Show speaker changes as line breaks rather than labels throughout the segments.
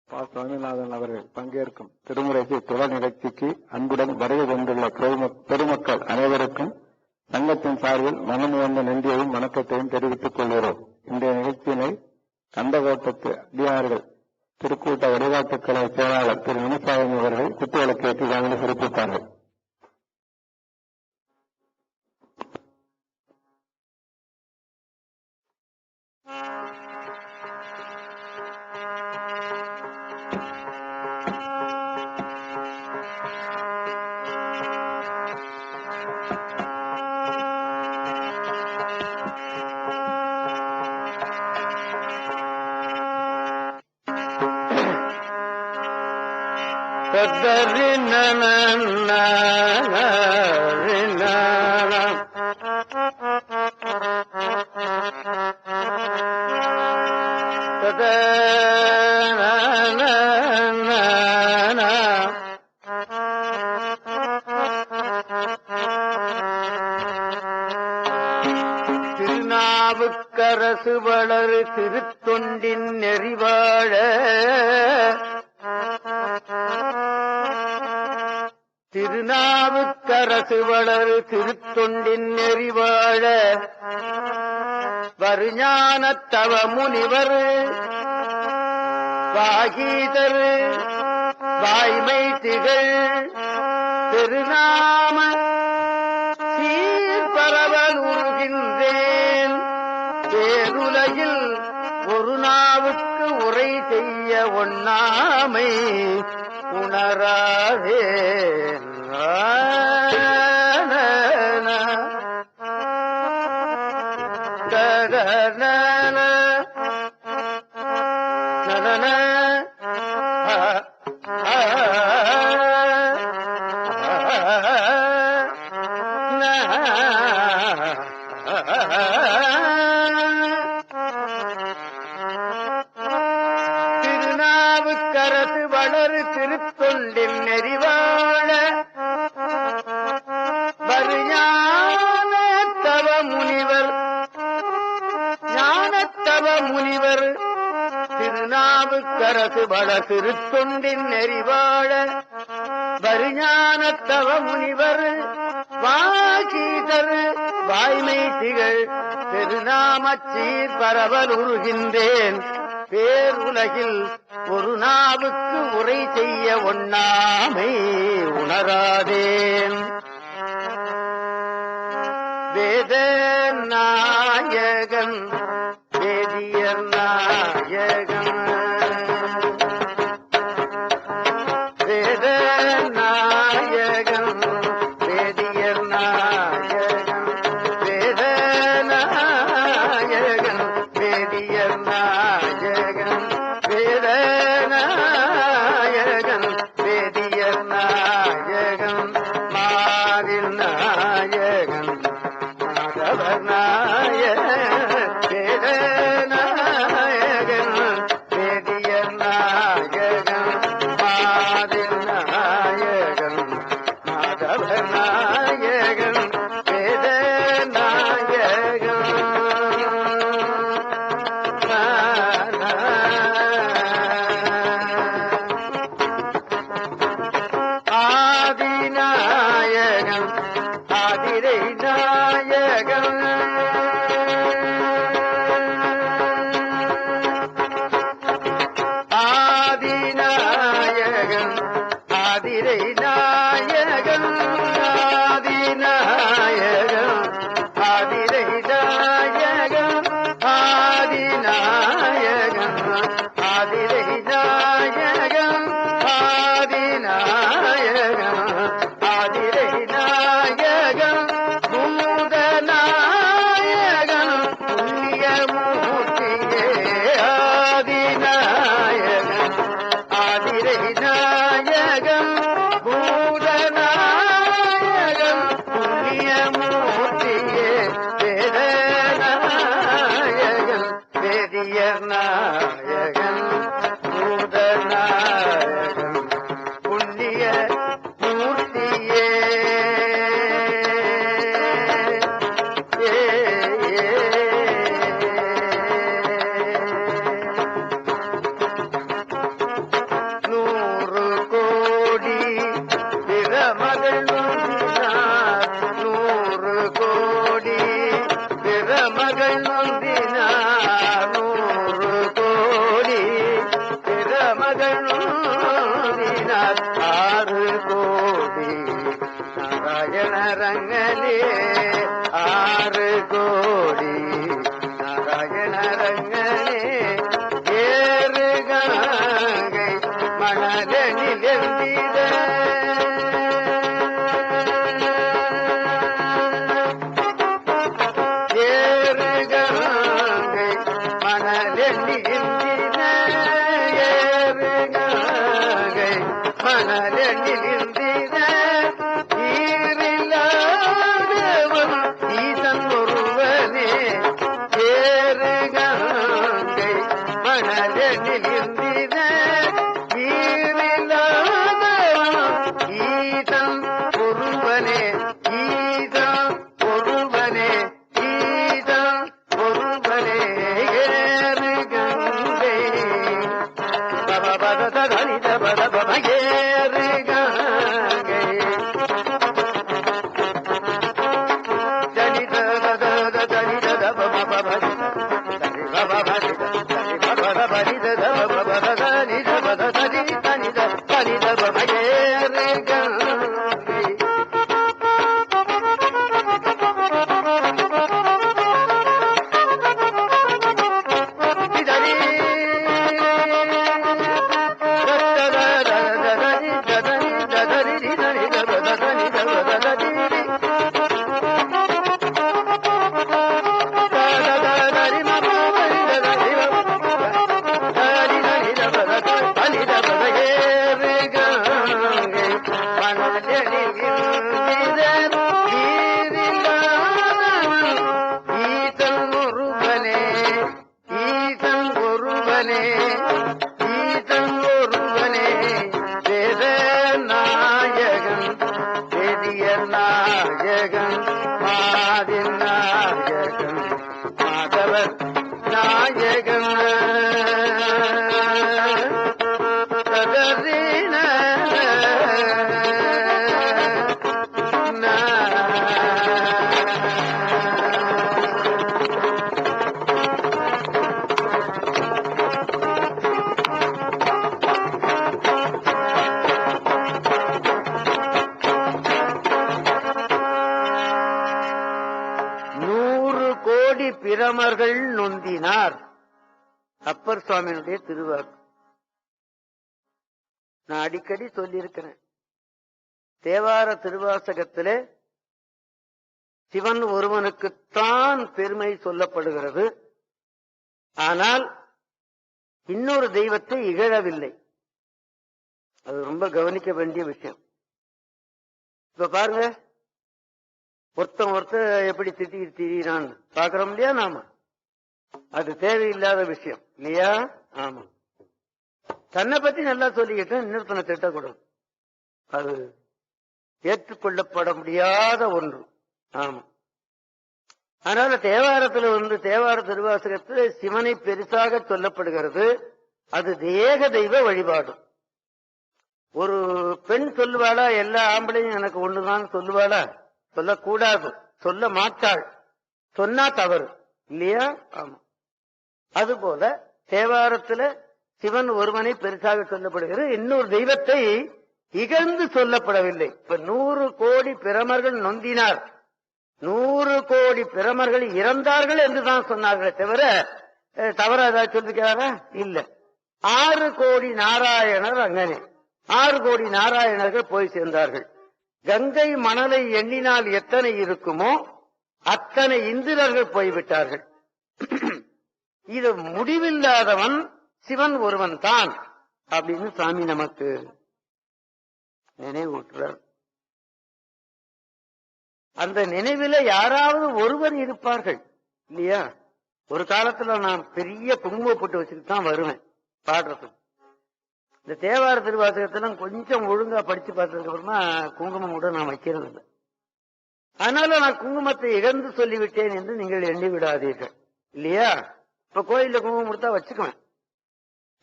பா. சுவாமிநாதன் அவர்கள் பங்கேற்கும் திருமுறைக்கு தொடர் நிகழ்ச்சிக்கு அன்புடன் வருகை கொண்டுள்ள பெருமக்கள் அனைவருக்கும் சங்கத்தின் சார்பில் மனமுவந்த நன்றியையும் வணக்கத்தையும் தெரிவித்துக் கொள்கிறோம். இன்றைய நிகழ்ச்சியினை கந்தகோட்டத்து அடியார்கள் திருக்கூட்ட வழிபாட்டுக் கழக செயலாளர் திரு விவசாயம் அவர்கள் குத்துவிளக்கேற்றி வாங்கி சிறப்பித்தார்கள்.
திருநாவுக்கரசு வளரு திருத்தொண்டின் நெறிவாழ திருநாவுக்கரசு வளரு திருத்தொண்டின் நெறிவாழ வருஞானத்தவ முனிவர் வாகீதர் வாய்மை திகழ் திருநாம சீர்பரவல் உருகின்றேன். பேருலகில் ஒரு நாவுக்கு உரை செய்ய ஒண்ணாமை உணராதே. திருநாவுக்கரசு வளரு திருத்தொண்டின் நெறிவாழ வருஞானத்தவ முனிவர் ஞானத்தவ முனிவர் திருநாவுக்கரசு வள திருத்தொண்டின் நெறிவாழ வருஞானத்தவ முனிவர் வாகீதர் வாய்மை திகழ் திருநாமச்சீர் பரவல் உருகின்றேன். பேருலகில் ஒரு நாவுக்கு உரை செய்ய ஒண்ணாமை உணராதேன். வேத நாயகன் வேதியர் நாயகன் வேத நாயகன் வேதியர் நாயகன் வேத நாயகன் வேதியர் நாயகன் வேத நாயகன் வேதியர் நாயகன் மாறின் நாயகன் மாதவர் நாயகன் வேத நாயகன் வேதியர் நாயகன் மாறின் நாயகன் மாதவர் நாயகன் வேத நாயகன் ஆதிநாயகன் ஆதிரை நாயகன் ஆதிநாயகன் ஆதிரை நாயகன் ஆதிநாயகன் ஆதிரை நாயகன் ஆதிநாயகன் ஆதிரை நாயகன் ஆதிநாயகன் ஆதிரை நாயகன் பூதநாயகன் புண்ணியமூர்த்தியே ஆதிநாயகன் ஆதிரை நாயகன் பூதநாயகன் புண்ணியமூர்த்தியே வேதநாயகன் வேதியர் நாயகன் பூதநாயகன் புண்ணிய மூர்த்தியே. நொந்தினார் 100 கோடி பிரமகள் நொந்தினார் 6 கோடி நாராயண ரங்கனே 6 கோடி நாராயண ரங்கனே ஏறு கங்கை மணலில் எந்திட ஏறு கங்கை மணலில் எந்திட ஏறு கங்கை மணலில் எந்திட ஈரில்லாதவன் ஈசன் ஒருவனே ஏறு கங்கை மணலில் எந்திட ஈரில்லாதவன் ஈசன் ஒருவனே ஈசன் ஒருவனே ஈசன் ஒருவனே ஏறு கங்கை பத தனித பத பத ஏறு கங்கை ஜனித பத ஜனித தப பப பரித தனி பப பரித தனி பப பரித தப பப தனித பத தனி தனித தனித பப ஏறு கங்கை இதனி ஈசன் ஒருவனே ஈசன் ஒருவனே ஈசன் ஒருவனே வேத நாயகன் வேதிய நாயகன் மாதின் நாயகன் மாதவர் நாயகன் ததறின கோடி பிரமர்கள் நொந்தினார். அப்பர் சுவாமியினுடைய திருவாக்கு. நான் அடிக்கடி சொல்லியிருக்கிறேன். தேவார திருவாசகத்திலே சிவன் ஒருவனுக்குத்தான் பெருமை சொல்லப்படுகிறது. ஆனால் இன்னொரு தெய்வத்தை இகழவில்லை. அது ரொம்ப கவனிக்க வேண்டிய விஷயம். இப்ப பாருங்க, ஒருத்த எப்படி திடீரான் பாக்குறோம் இல்லையா நாம. அது தேவையில்லாத விஷயம் இல்லையா? ஆமா. தன்னை பத்தி நல்லா சொல்லிக்கிட்டு இன்னொருத்தனை திட்டக்கூடாது. அது ஏற்றுக்கொள்ளப்பட முடியாத ஒன்று. ஆமா. அதனால தேவாரத்துல தேவார திருவாசகத்தில் சிவனை பெருசாக சொல்லப்படுகிறது. அது ஏக தெய்வ வழிபாடு. ஒரு பெண் சொல்லுவாளா எல்லா ஆம்பளையும் எனக்கு ஒண்ணுதான் சொல்லுவாளா? சொல்லக்கூடாது, சொல்ல மாட்டாள். சொன்னா தவறு இல்லையா? ஆமா. அதுபோல தேவாரத்துல சிவன் ஒருவனை பெருசாக சொல்லப்படுகிறது. இன்னொரு தெய்வத்தை இகழ்ந்து சொல்லப்படவில்லை. இப்ப 100 கோடி பிரமர்கள் நொந்தினார், 100 கோடி பிரமர்கள் இறந்தார்கள் என்றுதான் சொன்னார்களே தவிர தவற ஏதாவது சொல்லிருக்கிறாரா? இல்ல. 6 கோடி நாராயணர் அங்கனே 6 கோடி நாராயணர்கள் போய் சேர்ந்தார்கள். கங்கை மணலை எண்ணினால் எத்தனை இருக்குமோ அத்தனை இந்திரர்கள் போய்விட்டார்கள். இது முடிவில்லாதவன் சிவன் ஒருவன் தான் அப்படின்னு சாமி நமக்கு நினைவூட்டுறார். அந்த நினைவில யாராவது ஒருவர் இருப்பார்கள் இல்லையா? ஒரு காலத்துல நான் பெரிய குங்குமம் போட்டு வச்சுட்டு தான் வருவேன் பாடுறதுக்கு. இந்த தேவார திருவாசகத்துல கொஞ்சம் ஒழுங்கா படிச்சு பார்த்ததுக்கு அப்புறமா குங்குமம் கூட நான் வைக்கிறது இல்லை. அதனால நான் குங்குமத்தை இழந்து சொல்லிவிட்டேன் என்று நீங்கள் எண்ணி விடாதீர்கள் இல்லையா? இப்ப கோயில்ல குங்குமம் கொடுத்தா வச்சுக்குவேன்,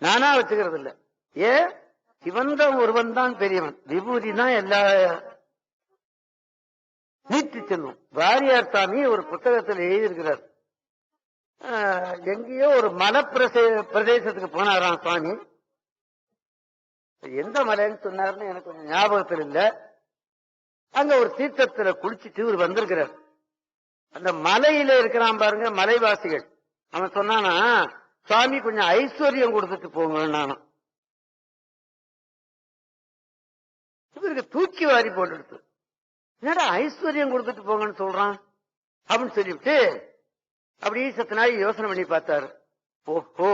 நானா வச்சுக்கிறது இல்ல. ஏன்? சிவந்த ஒருவன் தான் பெரியவன். விபூதி தான் எல்லா நீட்டு செல்வம். வாரியார் சாமி ஒரு புத்தகத்தில் எழுதியிருக்கிறார். எங்கேயோ ஒரு மலை பிரதேசத்துக்கு போனாராம் சுவாமி. எந்த மலைன்னு சொன்னாருன்னு எனக்கு கொஞ்சம் ஞாபகத்தில் இல்ல. அங்க ஒரு தீர்த்தத்துல குளிச்சுட்டு இவர் வந்திருக்கிறார். அந்த மலையில இருக்கிறான் பாருங்க மலைவாசிகள், அவன் சொன்னானா, சுவாமி கொஞ்சம் ஐஸ்வர்யம் கொடுத்துட்டு போங்க. நானும் இவருக்கு தூக்கி வாரி போட்டு, என்னடா ஐஸ்வர்யம் கொடுத்துட்டு போங்கன்னு சொல்றான் அப்படின்னு சொல்லிவிட்டு அப்படியே சத்த நாள் யோசனை பண்ணி பார்த்தாரு. ஓஹோ,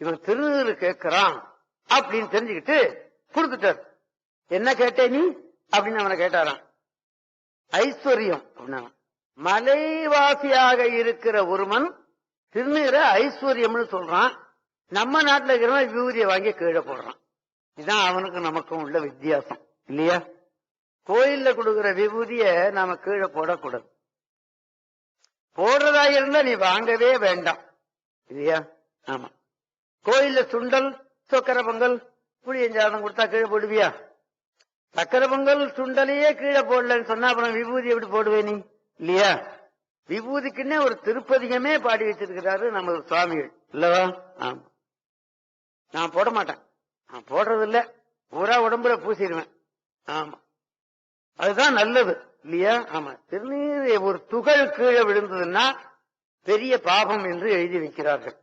இவன் திருநீறு கேட்கிறான் அப்படின்னு தெரிஞ்சுக்கிட்டு கொடுத்துட்டார். என்ன கேட்டே நீ அப்படின்னு அவனை கேட்டாராம். ஐஸ்வர்யம் அப்படின்னா, மலைவாசியாக இருக்கிற ஒருவன் திருநீரை ஐஸ்வர்யம்னு சொல்றான். நம்ம நாட்டில் இருக்கிறவன் விபூதியை வாங்கி கீழே போடுறான். இதுதான் அவனுக்கு நமக்கும் உள்ள வித்தியாசம் இல்லையா? கோயில்ல கொடுக்கிற விபூதிய நாம கீழே போடக்கூடாது. போடுறதா இருந்தா நீ வாங்கவே வேண்டாம் இல்லையா? ஆமா. கோயில்ல சுண்டல், சக்கரை பொங்கல், புளியஞ்சாதம் கொடுத்தா கீழே போடுவியா? சக்கரை பொங்கல் சுண்டலையே கீழே போடலன்னு சொன்னா அப்புறம் விபூதி எப்படி போடுவே நீ இல்லையா? விபூதிக்குன்னே ஒரு திருப்பதிகமே பாடி வச்சிருக்கிறாரு நமது சுவாமிகள் இல்லவா? ஆமா. நான் போட மாட்டேன், நான் போடுறது இல்ல, பூரா உடம்புல பூசிடுவேன். ஆமா, அதுதான் நல்லது இல்லையா? ஆமா. திருநீர் ஒரு துகள் கீழே விழுந்ததுன்னா பெரிய பாபம் என்று எழுதி வைக்கிறார்கள்.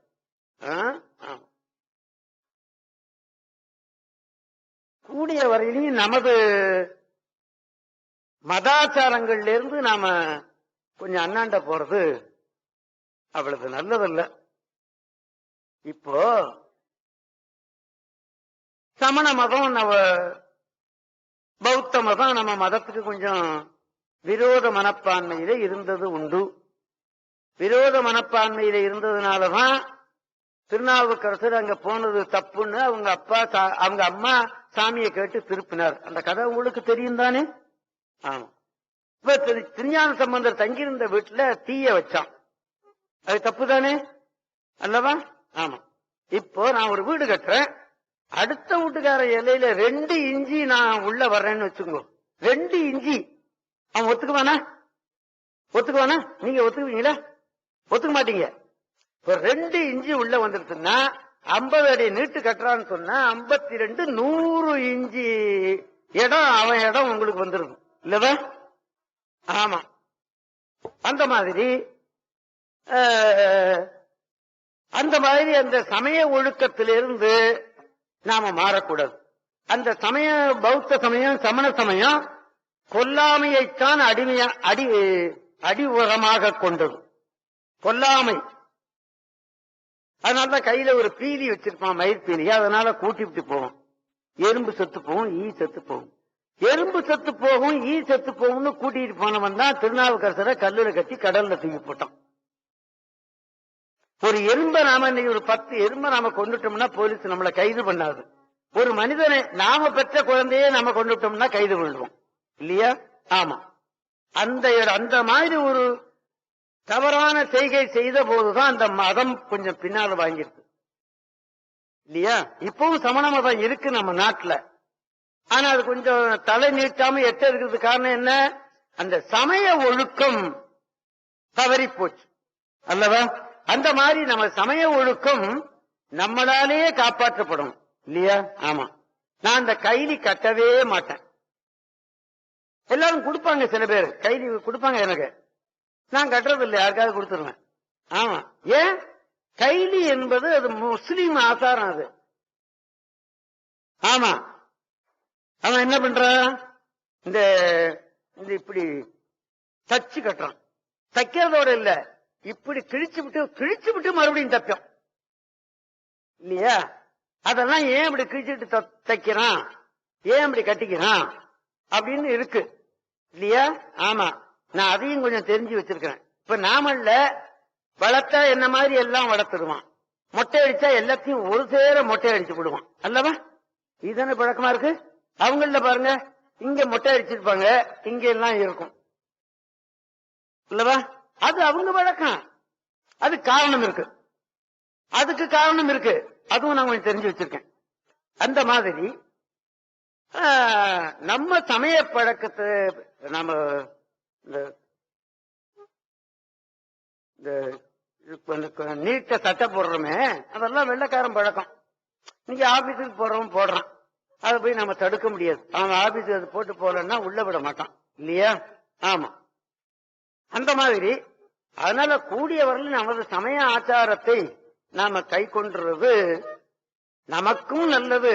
கூடிய வரையிலையும் நமது மதாச்சாரங்கள்ல இருந்து நாம கொஞ்சம் அண்ணாண்ட போறது அவ்வளவு நல்லதல்ல. இப்போ சமண மதம், பௌத்த மதம் நம்ம மதத்துக்கு கொஞ்சம் விரோத மனப்பான்மையில இருந்தது உண்டு. விரோத மனப்பான்மையில இருந்ததுனாலதான் திருநாவுக்கரசர் அங்க போனது தப்புன்னு அவங்க அம்மா சாமியை கேட்டு திருப்பினார். அந்த கதை உங்களுக்கு தெரியும் தானே? ஆமா. இப்ப திருஞான சம்பந்தர் தங்கியிருந்த வீட்டுல தீய வச்சான், அது தப்பு தானே அல்லவா? ஆமா. இப்போ நான் ஒரு வீடு கட்டுறேன், அடுத்த வீட்டுக்கார இலையில 2 இஞ்சி நான் உள்ள வர்றேன்னு வச்சுக்கோ, 2 இஞ்சி அவன் ஒத்துக்குவானா? ஒத்துக்குவானா? நீங்க ஒத்துக்குவீங்களா? ஒத்துக்க மாட்டீங்க. இப்ப 2 இஞ்சி உள்ள வந்துருச்சுன்னா 50 அடி நீட்டு கட்டுறான்னு சொன்னா 52 100 இஞ்சி இடம் அவன் இடம் உங்களுக்கு வந்துருது இல்லவா? ஆமா. அந்த மாதிரி அந்த சமய ஒழுக்கத்திலிருந்து நாம மாறக்கூடாது. அந்த சமய பௌத்த சமயம், சமண சமயம் கொல்லாமையைத்தான் அடிவுரமாக கொண்டது. கொல்லாமை. அதனாலதான் கையில ஒரு பீலி வச்சிருப்பான், மயிர் பீலி. அதனால கூட்டிவிட்டு போவோம். எறும்பு செத்து போகும், ஈ செத்து போகும். எறும்பு செத்து போகும், ஈ செத்து போகும்னு கூட்டிட்டு போனவன் தான் திருநாவுக்கரசரை கல்லுல கட்டி கடல்ல தூக்கி போட்டான். ஒரு எறும்பை நாம இன்னைக்கு ஒரு 10 எறும்பை நாம கொண்டுட்டோம்னா போலீஸ் நம்மளை கைது பண்ணாது. ஒரு மனிதனை நாம பெற்ற குழந்தையே நாம கொண்டுட்டோம்னா கைது பண்ணுவோம் இல்லையா? ஆமா. அந்த மாதிரி ஒரு தவறான செய்கை செய்த போதுதான் அந்த மதம் கொஞ்சம் பின்னால வாங்கிருக்கு இல்லையா? இப்பவும் சமண மதம் இருக்கு நம்ம நாட்டுல. ஆனா அது கொஞ்சம் தலை நீட்டாம எட்ட இருக்கிறது காரணம் என்ன? அந்த சமய ஒழுக்கம் தவறி போச்சு அல்லவா? அந்த மாதிரி நம்ம சமய ஒழுக்கம் நம்மளாலேயே காப்பாற்றப்படும் இல்லையா? ஆமா. நான் அந்த கைலி கட்டவே மாட்டேன். எல்லாரும் கொடுப்பாங்க, சில பேர் கைலி கொடுப்பாங்க எனக்கு, நான் கட்டுறது இல்லை, யாருக்காவது கொடுத்துருவேன். ஆமா. ஏன்? கைலி என்பது அது முஸ்லீம் ஆசாரம். அது ஆமா. அவன் என்ன பண்றான்? இந்த இப்படி தச்சு கட்டுறான். தைக்கிறதோட இல்ல, இப்படி கிழிச்சு விட்டு மறுபடியும் தப்போம் இல்லையா? அதெல்லாம் ஏன் இப்படி கிழிச்சுட்டு தைக்கிறான், ஏன் இப்படி கட்டிக்கிறான் அப்படின்னு இருக்கு இல்லையா? ஆமா. நான் அதையும் கொஞ்சம் தெரிஞ்சு வச்சிருக்கிறேன். இப்ப நாமல்ல வளர்த்தா என்ன மாதிரி எல்லாம் வளர்த்துடுவான், மொட்டை அடிச்சா எல்லாத்தையும் ஒரு சேர மொட்டை அடிச்சு விடுவான் அல்லவா? இதுதானே பழக்கமா இருக்கு. அவங்கள பாருங்க, இங்க மொட்டை அடிச்சிருப்பாங்க, இங்க எல்லாம் இருக்கும் இல்லவா? அது அவங்க வழக்கம். அது காரணம் இருக்கு, அதுக்கு காரணம் இருக்கு. அதுவும் நான் கொஞ்சம் தெரிஞ்சு வச்சிருக்கேன். அந்த மாதிரி நம்ம சமய பழக்கத்தை நம்ம இந்த நீட்ட சட்டை போடுறோமே, அதெல்லாம் வெள்ளைக்காரன் பழக்கம். நீங்க ஆபீஸுக்கு போடுறான், அதை போய் நம்ம தடுக்க முடியாது. அவன் ஆபீஸுக்கு அது போட்டு போலன்னா உள்ள விட மாட்டான் இல்லையா? ஆமா, அந்த மாதிரி. அதனால கூடியவர்கள் நமது சமய ஆச்சாரத்தை நாம கை கொண்டுறது நமக்கும் நல்லது,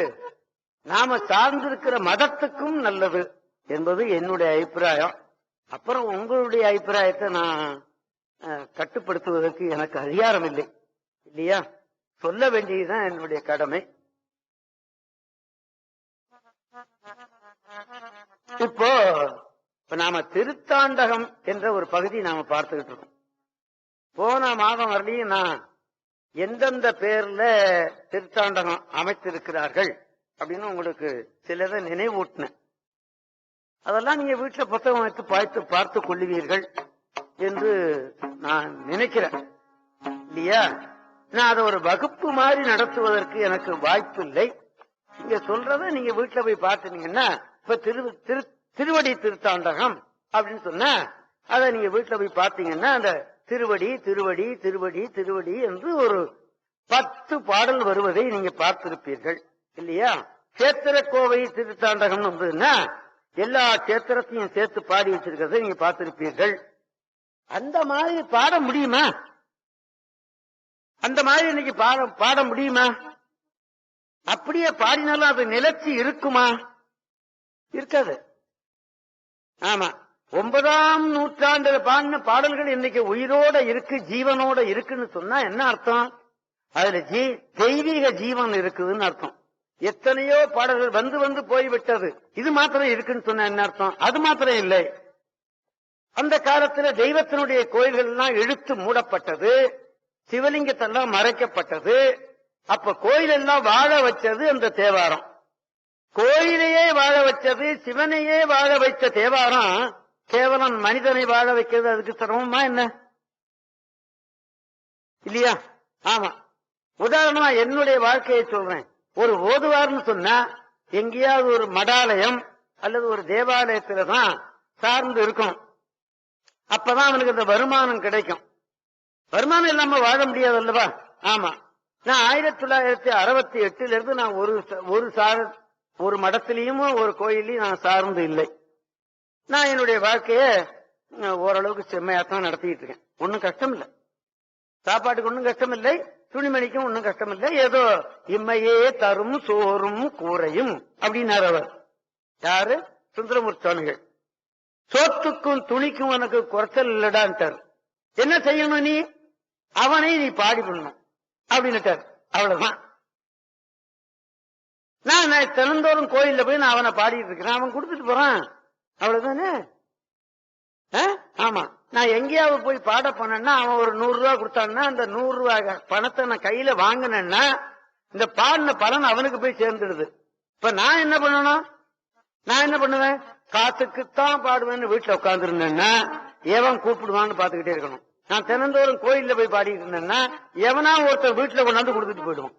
நாம சார்ந்திருக்கிற மதத்துக்கும் நல்லது என்பது என்னுடைய அபிப்பிராயம். அப்புறம் உங்களுடைய அபிப்பிராயத்தை நான் கட்டுப்படுத்துவதற்கு எனக்கு அதிகாரம் இல்லை இல்லையா? சொல்ல வேண்டியதுதான் என்னுடைய கடமை. இப்போ நாம திருத்தாண்டகம் என்ற ஒரு பகுதி நாம பார்த்துக்கிட்டு இருக்கோம். போன மாதம் வரலையும் நான் எந்தெந்த பேர்ல திருத்தாண்டகம் அமைத்திருக்கிறார்கள் அப்படின்னு உங்களுக்கு சிலதை நினைவூட்டினேன். அதெல்லாம் நீங்க வீட்டுல புத்தகம் வைத்து பார்த்து கொள்ளுவீர்கள் என்று நான் நினைக்கிறேன் இல்லையா? நான் அதை ஒரு வகுப்பு மாதிரி நடத்துவதற்கு எனக்கு வாய்ப்பு இல்லை. நீங்க சொல்றத நீங்க வீட்டுல போய் பார்த்துனீங்கன்னா, இப்ப திருவடி திருத்தாண்டகம் அப்படின்னு சொன்னா அதை நீங்க வீட்டுல போய் பார்த்தீங்கன்னா அந்த திருவடி திருவடி திருவடி திருவடி என்று ஒரு 10 பாடல் வருவதை நீங்க பார்த்திருப்பீர்கள் இல்லையா? கேத்திர கோவை திருத்தாண்டகம் வந்ததுன்னா எல்லா கேத்திரத்தையும் சேர்த்து பாடி வச்சிருக்கிறத நீங்க பார்த்திருப்பீர்கள். அந்த மாதிரி பாட முடியுமா? அந்த மாதிரி இன்னைக்கு பாட முடியுமா? அப்படியே பாடினாலும் அது நிலைச்சி இருக்குமா? இருக்காது. ஆமா, 9ஆம் நூற்றாண்டுல பாடின பாடல்கள் இன்னைக்கு உயிரோட இருக்கு, ஜீவனோட இருக்குன்னு சொன்னா என்ன அர்த்தம்? அதுல தெய்வீக ஜீவன் இருக்குதுன்னு அர்த்தம். எத்தனையோ பாடல்கள் வந்து போய்விட்டது, இது மாத்திரம் இருக்குன்னு சொன்ன என்ன அர்த்தம்? அது மாத்திரம் இல்லை. அந்த காலத்துல தெய்வத்தினுடைய கோயில்கள் எல்லாம் இழுத்து மூடப்பட்டது, சிவலிங்கத்தெல்லாம் மறைக்கப்பட்டது. அப்ப கோயில் எல்லாம் வாழ வச்சது அந்த தேவாரம். கோயிலையே வாழ வச்சது, சிவனையே வாழ வைத்த தேவாரம் கேவலம் மனிதனை வாழ வைக்கிறது அதுக்கு சிரமமா என்ன? இல்லையா? ஆமா. உதாரணமா என்னுடைய வாழ்க்கையை சொல்றேன். ஒரு ஓதுவார்னு சொன்னா எங்கேயாவது ஒரு மடாலயம் அல்லது ஒரு தேவாலயத்துலதான் சார்ந்து இருக்கணும். அப்பதான் அவனுக்கு அந்த வருமானம் கிடைக்கும். வருமானம் இல்லாம வாழ முடியாது அல்லவா? ஆமா. நான் 1968 இருந்து நான் ஒரு மடத்திலையும் ஒரு கோயிலையும் நான் சார்ந்து இல்லை. நான் என்னுடைய வாழ்க்கைய ஓரளவுக்கு செம்மையாத்தான் நடத்திட்டு இருக்கேன். ஒன்னும் கஷ்டம் இல்லை, சாப்பாட்டுக்கு ஒன்னும் கஷ்டம் இல்லை, துணிமணிக்கும் ஒன்னும் கஷ்டம் இல்லை. ஏதோ இம்மையே தரும் சோறும் கூரையும் அப்படின்னாரு அவர். யாரு? சுந்தரமூர்த்தி சுவாமிகள். சோத்துக்கும் துணிக்கும் உனக்கு குறைச்சல் இல்லடான்ட்டார். என்ன செய்யணும் நீ? அவனை நீ பாடி பண்ணணும் அப்படின்னுட்டார். அவ்வளவுதான். நான் தினந்தோறும் கோயில்ல போய் நான் அவனை பாடிட்டு இருக்கிறேன், அவன் கொடுத்துட்டு போறான். அவ்வளவுதானே? ஆமா. நான் எங்கேயாவது போய் பாட போனேன்னா அவன் ஒரு 100 ரூபா கொடுத்தான்னா அந்த 100 ரூபாய் பணத்தை நான் கையில வாங்கினேன்னா இந்த பாடின பலன் அவனுக்கு போய் சேர்ந்துடுது. இப்ப நான் என்ன பண்ணணும்? நான் என்ன பண்ணுவேன்? காத்துக்குத்தான் பாடுவேன்னு வீட்டுல உட்கார்ந்து இருந்தேன்னா எவன் கூப்பிடுவான்னு பாத்துக்கிட்டே இருக்கணும். நான் தினந்தோறும் கோயில்ல போய் பாடிட்டு இருந்தேன்னா எவனா ஒருத்தர் வீட்டுல கொண்டாந்து கொடுத்துட்டு போயிடுவான்.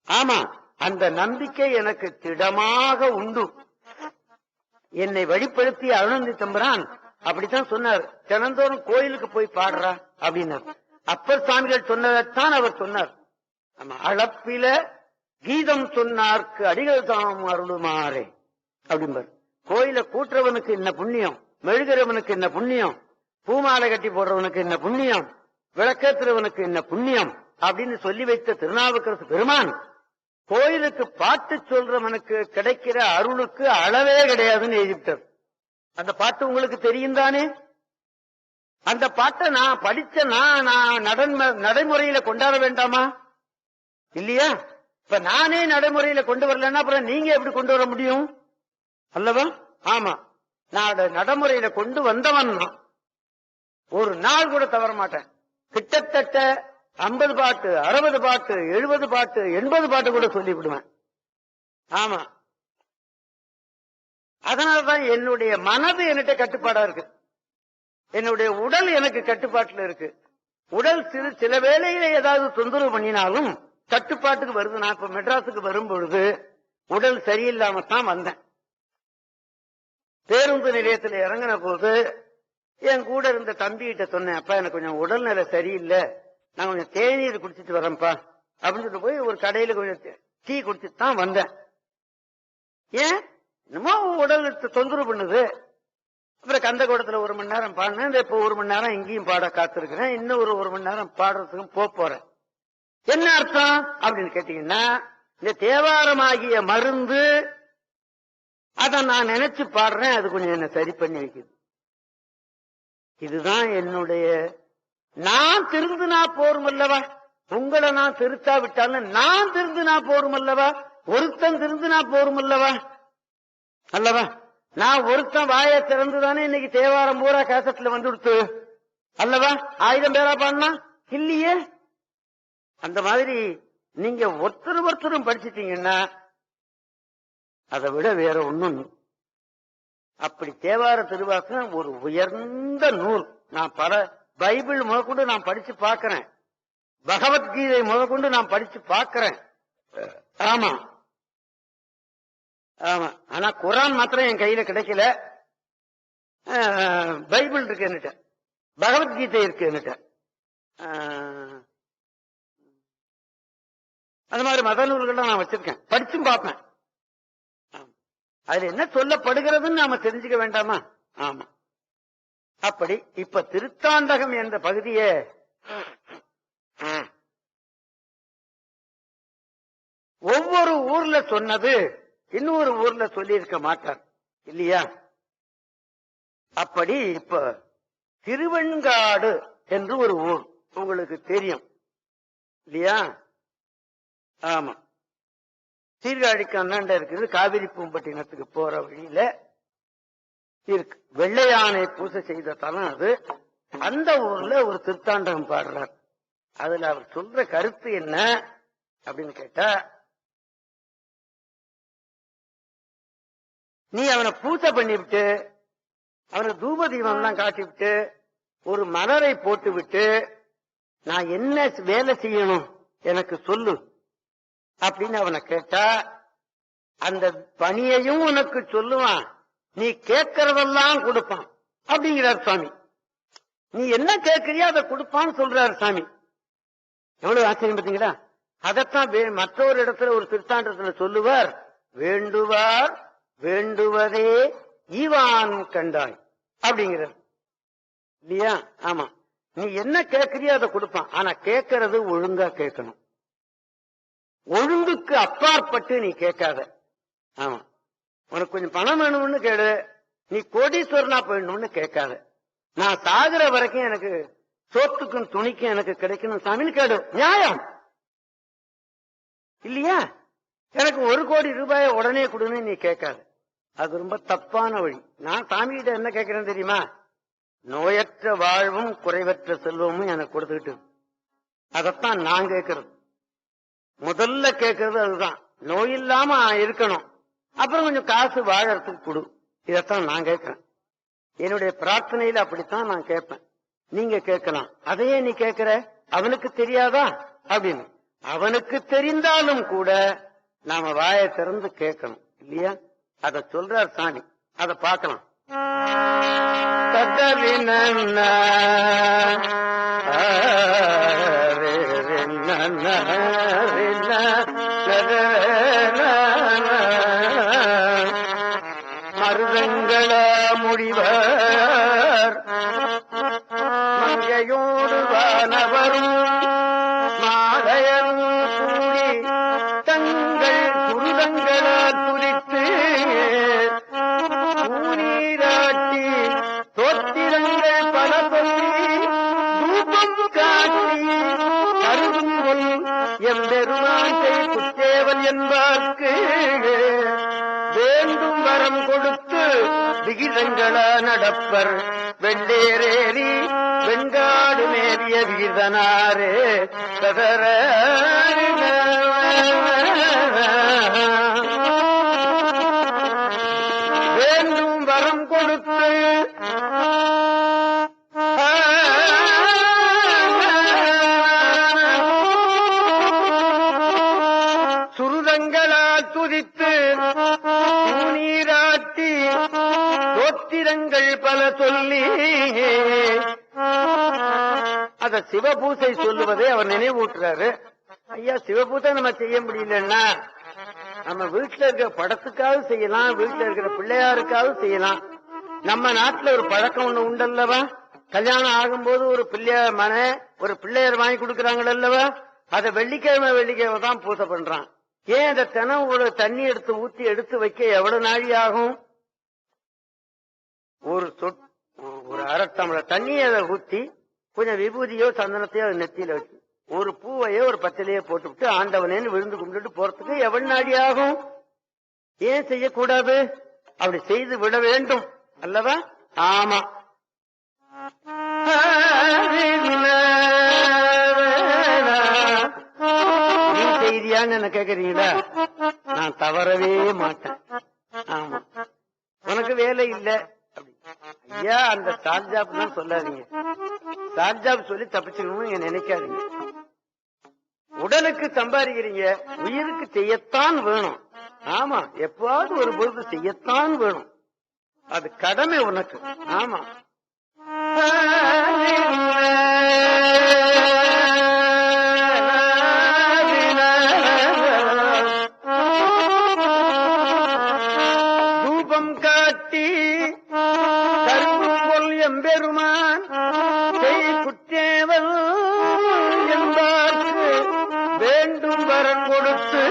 ஆமா, அந்த நம்பிக்கை எனக்கு திடமாக உண்டு. என்னை வழிப்படுத்தி அருணந்தி தம்பரான் அப்படித்தான் சொன்னார். தினந்தோறும் கோயிலுக்கு போய் பாடுறா அப்படின்னார். அப்பர் சுவாமிகள் சொன்னதைத்தான் அவர் சொன்னார். ஆமா, அளப்பில கீதம் சொன்னார்க்கு அடிகள் தாம் அருளுமாறே அப்படிம்பார். கோயில கூட்டுறவனுக்கு என்ன புண்ணியம், மெழுகிறவனுக்கு என்ன புண்ணியம், பூமாலை கட்டி போடுறவனுக்கு என்ன புண்ணியம், விளக்கேற்றுறவனுக்கு என்ன புண்ணியம் அப்படின்னு சொல்லி வைத்த திருநாவுக்கரசு பெருமான் கோயிலுக்கு பாட்டு சொல்றவனுக்கு கிடைக்கிற அருளுக்கு அளவே கிடையாதுன்னு எழுதிவிட்டார். அந்த பாட்டு உங்களுக்கு தெரியும் தானே? அந்த பாட்டை நான் படிச்ச நான் நடைமுறையில கொண்டாட வேண்டாமா? இல்லையா? இப்ப நானே நடைமுறையில கொண்டு வரலன்னா அப்புறம் நீங்க எப்படி கொண்டு வர முடியும் அல்லவா? ஆமா, நான் நடைமுறையில கொண்டு வந்தவன் ஒரு நாள் கூட தவற மாட்டேன். கிட்டத்தட்ட 50 பாட்டு, 60 பாட்டு, 70 பாட்டு, 80 பாட்டு கூட சொல்லி விடுவேன். ஆமா, அதனாலதான் என்னுடைய மனது என்கிட்ட கட்டுப்பாடா இருக்கு, என்னுடைய உடல் எனக்கு கட்டுப்பாட்டுல இருக்கு. உடல் சில வேளையில ஏதாவது தொந்தரவு பண்ணினாலும் கட்டுப்பாட்டுக்கு வருது. நான் இப்ப மெட்ராஸுக்கு வரும் பொழுது உடல் சரியில்லாம தான் வந்தேன். பேருந்து நிலையத்தில் இறங்கின போது என் கூட இருந்த தம்பிகிட்ட சொன்னேன், அப்பா எனக்கு கொஞ்சம் உடல்நிலை சரியில்லை, நான் கொஞ்சம் தேநீர் குடிச்சிட்டு வரேன்ப்பா அப்படின்னு சொல்லிட்டு போய் ஒரு கடையில கொஞ்சம் டீ குடிச்சிட்டு தான் வந்தேன். ஏன் என்னமோ உடல் தொந்தரவு பண்ணுது. அப்புறம் கந்த கூடத்துல 1 மணி நேரம் பாடினேன். இப்போ 1 மணி நேரம் இங்கேயும் பாட காத்திருக்கிறேன். இன்னும் ஒரு 1 மணி நேரம் பாடுறதுக்கும் போறேன். என்ன அர்த்தம் அப்படின்னு கேட்டீங்கன்னா, இந்த தேவாரமாகிய மருந்து அத நான் நினைச்சு பாடுறேன், அது கொஞ்சம் என்ன சரி பண்ணி வைக்குது. இதுதான் என்னுடைய, நான் திருந்துனா போரும் அல்லவா, உங்களை நான் திருத்தா விட்டாலும் நான் திருந்துனா போரும் அல்லவா, ஒருத்தன் திருந்துனா போரும் அல்லவா அல்லவா. நான் ஒருத்தன் வாயை திறந்துதானே இன்னைக்கு தேவாரம் பூரா கேசத்துல வந்து கொடுத்து அல்லவா 1000 பேரா பாடினா இல்லையே. அந்த மாதிரி நீங்க ஒருத்தரும் படிச்சிட்டீங்கன்னா அதை விட வேற ஒண்ணும். அப்படி தேவார திருவாசகம் ஒரு உயர்ந்த நூல். நான் பல பைபிள் முதற்கொண்டு நான் படிச்சு பார்க்கிறேன், பகவத்கீதை முதற்கொண்டு நான் படிச்சு பார்க்கிறேன். ஆமா ஆமா. ஆனா குரான் மாத்திரம் என் கையில கிடைக்கல. பைபிள் இருக்கு என்னட்ட, பகவத்கீதை இருக்கு என்னட்ட. அது மாதிரி மத நூல்கள் நான் வச்சிருக்கேன், படிச்சும் பார்ப்பேன். அதுல என்ன சொல்லப்படுகிறதுன்னு நாம தெரிஞ்சுக்க வேண்டாமா? ஆமா. அப்படி இப்ப திருத்தாண்டகம் என்ற பகுதியை ஒவ்வொரு ஊர்ல சொன்னது இன்னொரு ஊர்ல சொல்லி இருக்க மாட்டார் இல்லையா? அப்படி இப்ப திருவெண்காடு என்று ஒரு ஊர் உங்களுக்கு தெரியும் இல்லையா? ஆமா. சீர்காழிக்கு அண்ணாண்ட இருக்குது, காவிரி பூம்பட்டினத்துக்கு போற வழியில இருக்கு. வெள்ளையானை பூசை செய்த தலம் அது. அந்த ஊர்ல ஒரு திருத்தாண்டகம் பாடுறார். அதுல அவர் சொல்ற கருத்து என்ன அப்படின்னு கேட்டா, நீ அவனை பூசை பண்ணிவிட்டு அவனுக்கு தூப தீபம் எல்லாம் காட்டி விட்டு ஒரு மலரை போட்டு விட்டு நான் என்ன வேலை செய்யணும் எனக்கு சொல்லு அப்படின்னு அவனை கேட்டா அந்த பணியையும் உனக்கு சொல்லுவான், நீ கேட்கறதெல்லாம் கொடுப்பான் அப்படிங்கிறார் சாமி. நீ என்ன கேட்கறியோ அதை கொடுப்பான்னு சொல்றாரு சாமி. எவ்வளவு ஆச்சரியம் பார்த்தீங்களா? அதத்தான் மற்றொரு இடத்துல ஒரு திருத்தாண்டத்துல சொல்லுவார், வேண்டுவார் வேண்டுவதே ஈவான் கண்டாய் அப்படிங்கிறார் இல்லையா? ஆமா. நீ என்ன கேட்கறியோ அதை கொடுப்பான், ஆனா கேட்கறது ஒழுங்கா கேட்கணும். ஒழுங்குக்கு அப்பாற்பட்டு நீ கேட்காத. ஆமா. உனக்கு கொஞ்சம் பணம் வேணும்னு கேடு, நீ கோடீஸ்வரனா போயிடணும்னு கேட்காத. நான் சாகுற வரைக்கும் எனக்கு சோத்துக்கும் துணிக்கும் எனக்கு கிடைக்கணும் சாமின்னு கேடு. நியாயம் இல்லையா? எனக்கு 1 கோடி ரூபாயை உடனே கொடுன்னு நீ கேட்காத. அது ரொம்ப தப்பான வழி. நான் சாமிகிட்ட என்ன கேட்கிறேன் தெரியுமா? நோயற்ற வாழ்வும் குறைவற்ற செல்வமும் எனக்கு கொடுத்துக்கிட்டு. அதத்தான் நான் கேட்கறது. முதல்ல கேட்கறது அதுதான். நோய் இல்லாம இருக்கணும், அப்புறம் கொஞ்சம் காசு வாழறதுக்கு கொடு. இதத்தான் நான் கேட்கிறேன். என்னுடைய பிரார்த்தனையில அப்படித்தான் நான் கேட்பேன். நீங்க கேட்கலாம், அதையே நீ கேட்கிற, அவனுக்கு தெரியாதா அப்படின்னு. அவனுக்கு தெரிந்தாலும் கூட நாம வாயை திறந்து கேட்கணும் இல்லையா? அத சொல்றார் சாமி. அத பார்க்கலாம். மருதங்கள முடிவர் மங்கையோடு வானவரும் மாலையரும் கூடி தங்கள் குருதங்களால் குறித்து ஊரீராட்டி தோத்திரங்கள் பல சொல்லி தூபம் காட்டி கருதும் எம்பெருமானை குத்தேவன் என்பார்க்கு வேண்டும் வரம் கொடுத்து விகிதங்களா நடப்பர் வெள்ளேரேறி வெண்காடு மேவிய வீரனாரே சதர வேண்டும் வரம் கொடுத்து சுருதங்களால் துதித்து நீராட்டி தோத்திரங்கள் பல சொல்லி சிவபூசை சொல்லுவதை அவர் நினைவூட்டுறாரு. ஐயா, சிவபூசை நம்ம செய்ய முடியலன்னா நம்ம வீட்டுல இருக்கிற படத்துக்காவது செய்யலாம், வீட்டுல இருக்கிற பிள்ளையாருக்காவது செய்யலாம். நம்ம நாட்டுல ஒரு பழக்கம் ஒண்ணு உண்டல்லவா, கல்யாணம் ஆகும்போது ஒரு பிள்ளையார் வாங்கி கொடுக்கறாங்களல்லவா, அதை வெள்ளிக்கிழமை தான் பூசை பண்றான். ஏன் அந்த தினம் ஒரு தண்ணி எடுத்து வைக்க எவ்வளவு நாழி ஆகும்? ஒரு அரை டம்ளர் தண்ணியை அதை ஊத்தி கொஞ்சம் விபூதியோ சந்தனத்தையோ நெத்தியில வச்சு ஒரு பூவையோ ஒரு பச்சலையோ போட்டுவிட்டு ஆண்டவனேன்னு விழுந்து கும்பிட்டு போறதுக்கு எவ்வளவு நாடி ஆகும்? ஏன் செய்யக்கூடாது? அப்படி செய்து விட வேண்டும் அல்லவா? ஆமா. நீ செய்தியான்னு என்ன கேக்குறீங்களா? நான் தவறவே மாட்டேன். ஆமா, உனக்கு வேலை இல்ல ஐயா, அந்த சார்ஜாப் தான் சொல்லாதீங்க. சார்ஜாப் சொல்லி தப்பிச்சுக்கணும்னு நீங்க நினைக்காதீங்க. உடலுக்கு சம்பாதிக்கிறீங்க, உயிருக்கு செய்யத்தான் வேணும். ஆமா, எப்பாவது ஒரு பொழுது செய்யத்தான் வேணும். அது கடமை உனக்கு. ஆமா. தூபம் காட்டி கரும்பொல் எம்பெருமான் குற்றேவல் என்பார்க்கு வேண்டும் வரம் கொடுத்து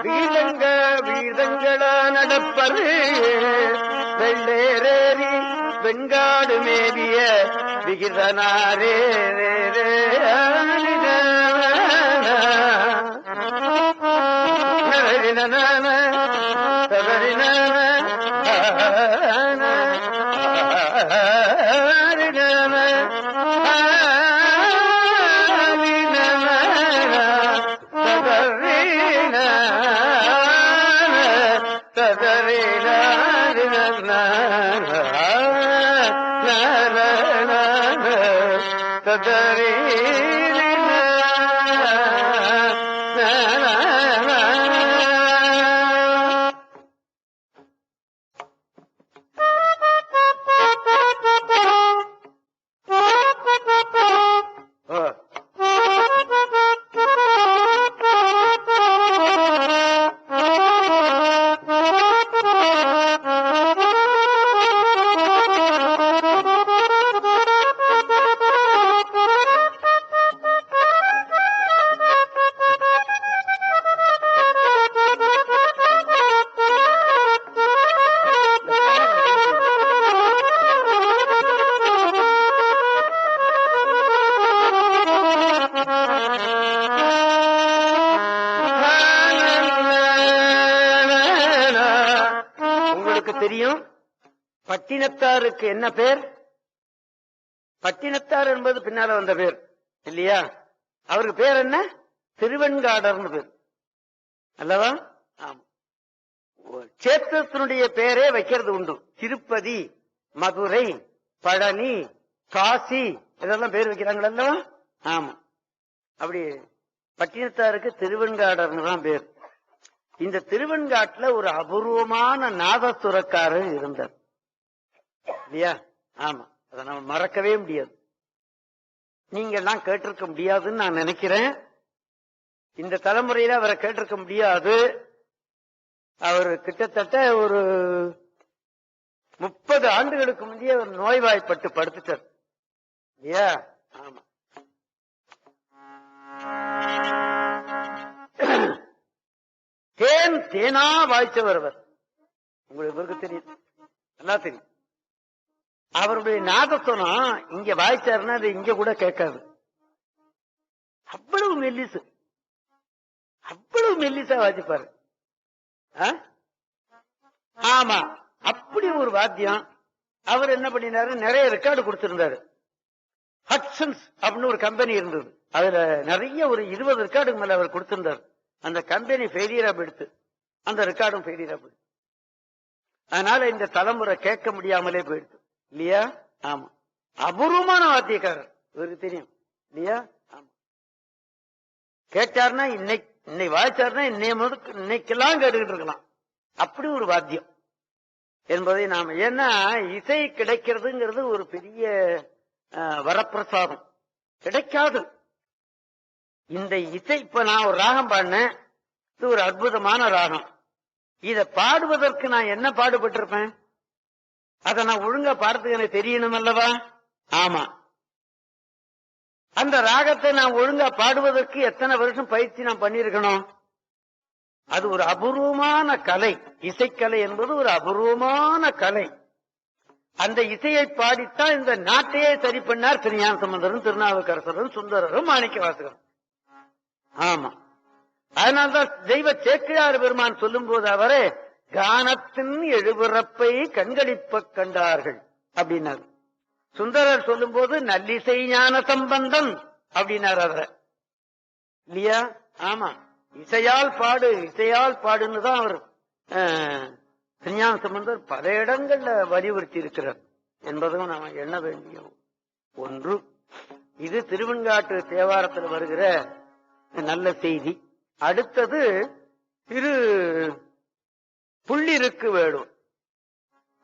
வீதங்களா நடப்பது வெள்ளேறேறி வெண்காடு மேவிய விகிதனாரே தெரியும். பட்டினத்தாருக்கு என்ன பேர்? பட்டினத்தார் என்பது பின்னால வந்த பேர் இல்லையா? அவருக்கு பேர் என்ன? திருவெண்காடர்னு பேர் அல்லவா? ஆமா. சேத்திரத்தினுடைய பேரே வைக்கிறது உண்டு. திருப்பதி, மதுரை, பழனி, காசி இதெல்லாம் பேர் வைக்கிறாங்க அல்லவா? ஆமா. அப்படி பட்டினத்தாருக்கு திருவெண்காடர்னு தான் பேர். இந்த திருவெண்காட்டுல ஒரு அபூர்வமான நாதசுரக்காரர் இருந்தார் இல்லையா? ஆமா, அதை நம்ம மறக்கவே முடியாது. நீங்க எல்லாம் கேட்டிருக்க முடியாதுன்னு நான் நினைக்கிறேன். இந்த தலைமுறையில அவரை கேட்டிருக்க முடியாது. அவர் கிட்டத்தட்ட ஒரு 30 ஆண்டுகளுக்கு முந்தைய ஒரு நோய்வாய்ப்பட்டு படுத்துட்டார் இல்லையா? ஆமா. தேனா வாய்ச்சவர் அவர். உங்களுக்கு தெரியும், நல்லா தெரியும். அவருடைய நாதஸ்வரம் இங்க வாய்ச்சாருன்னா அது இங்க கூட கேட்காது. அவ்வளவு மெல்லிசு, அவ்வளவு மெல்லிசா வாசிப்பாரு. ஆமா, அப்படி ஒரு வாத்தியம். அவர் என்ன பண்ணினாரு, நிறைய ரெக்கார்டு கொடுத்திருந்தாரு. ஹட்சன்ஸ் அப்படின்னு ஒரு கம்பெனி இருந்தது. அதுல நிறைய ஒரு 20 ரெக்கார்டுக்கு மேல அவர் கொடுத்திருந்தார். அந்த கம்பெனி ஃபெயிலியரா போயிடுத்து, அந்த ரெக்கார்டும் ஃபெயிலியரா போயிடுது. அதனால இந்த தலைமுறை கேட்க முடியாமலே போயிடுது இல்லையா? ஆமா, அபூர்வமான வாத்தியக்காரர், இவருக்கு தெரியும் இல்லையா? ஆமா, கேட்டார்னா இன்னைக்கு வாய்ச்சாருன்னா இன்னைக்கெல்லாம் கேட்டுக்கிட்டு இருக்கலாம். அப்படி ஒரு வாத்தியம் என்பதை நாம, ஏன்னா இசை கிடைக்கிறதுங்கிறது ஒரு பெரிய வரப்பிரசாதம் கிடைக்காது. இந்த இசை, இப்ப நான் ஒரு ராகம் பாடினேன், இது ஒரு அற்புதமான ராகம். இத பாடுவதற்கு நான் என்ன பாடுபட்டிருப்பேன்? அதை நான் ஒழுங்கா பாடுறதுக்கு எனக்கு தெரியணும் அல்லவா? ஆமா. அந்த ராகத்தை நான் ஒழுங்கா பாடுவதற்கு எத்தனை வருஷம் பயிற்சி நான் பண்ணிருக்கணும்? அது ஒரு அபூர்வமான கலை. இசைக்கலை என்பது ஒரு அபூர்வமான கலை. அந்த இசையை பாடித்தான் இந்த நாட்டையே சரி பண்ணார் திருஞான சம்பந்தரும், திருநாவுக்கரசரும், சுந்தரரும், மாணிக்கவாசகரும். ஆமா. அதனால்தான் தெய்வ சேக்கிழார் பெருமான் சொல்லும் போது அவரே கானத்தின் எழுபிறப்பை கண்களிப்ப கண்டார்கள் அப்படின்னாரு. சுந்தரர் சொல்லும் போது நல்லிசை ஞான சம்பந்தன் அப்படின்னாரு அவரை, இல்லையா? ஆமா. இசையால் பாடு, இசையால் பாடுன்னு தான் அவர் திருஞான சம்பந்தர் பல இடங்கள்ல வலியுறுத்தி இருக்கிறார் என்பதும் நாம எண்ண வேண்டிய ஒன்று. இது திருவெண்காட்டு தேவாரத்தில் வருகிற நல்ல செய்தி. அடுத்தது திரு புள்ளிருக்கு வேலூர்.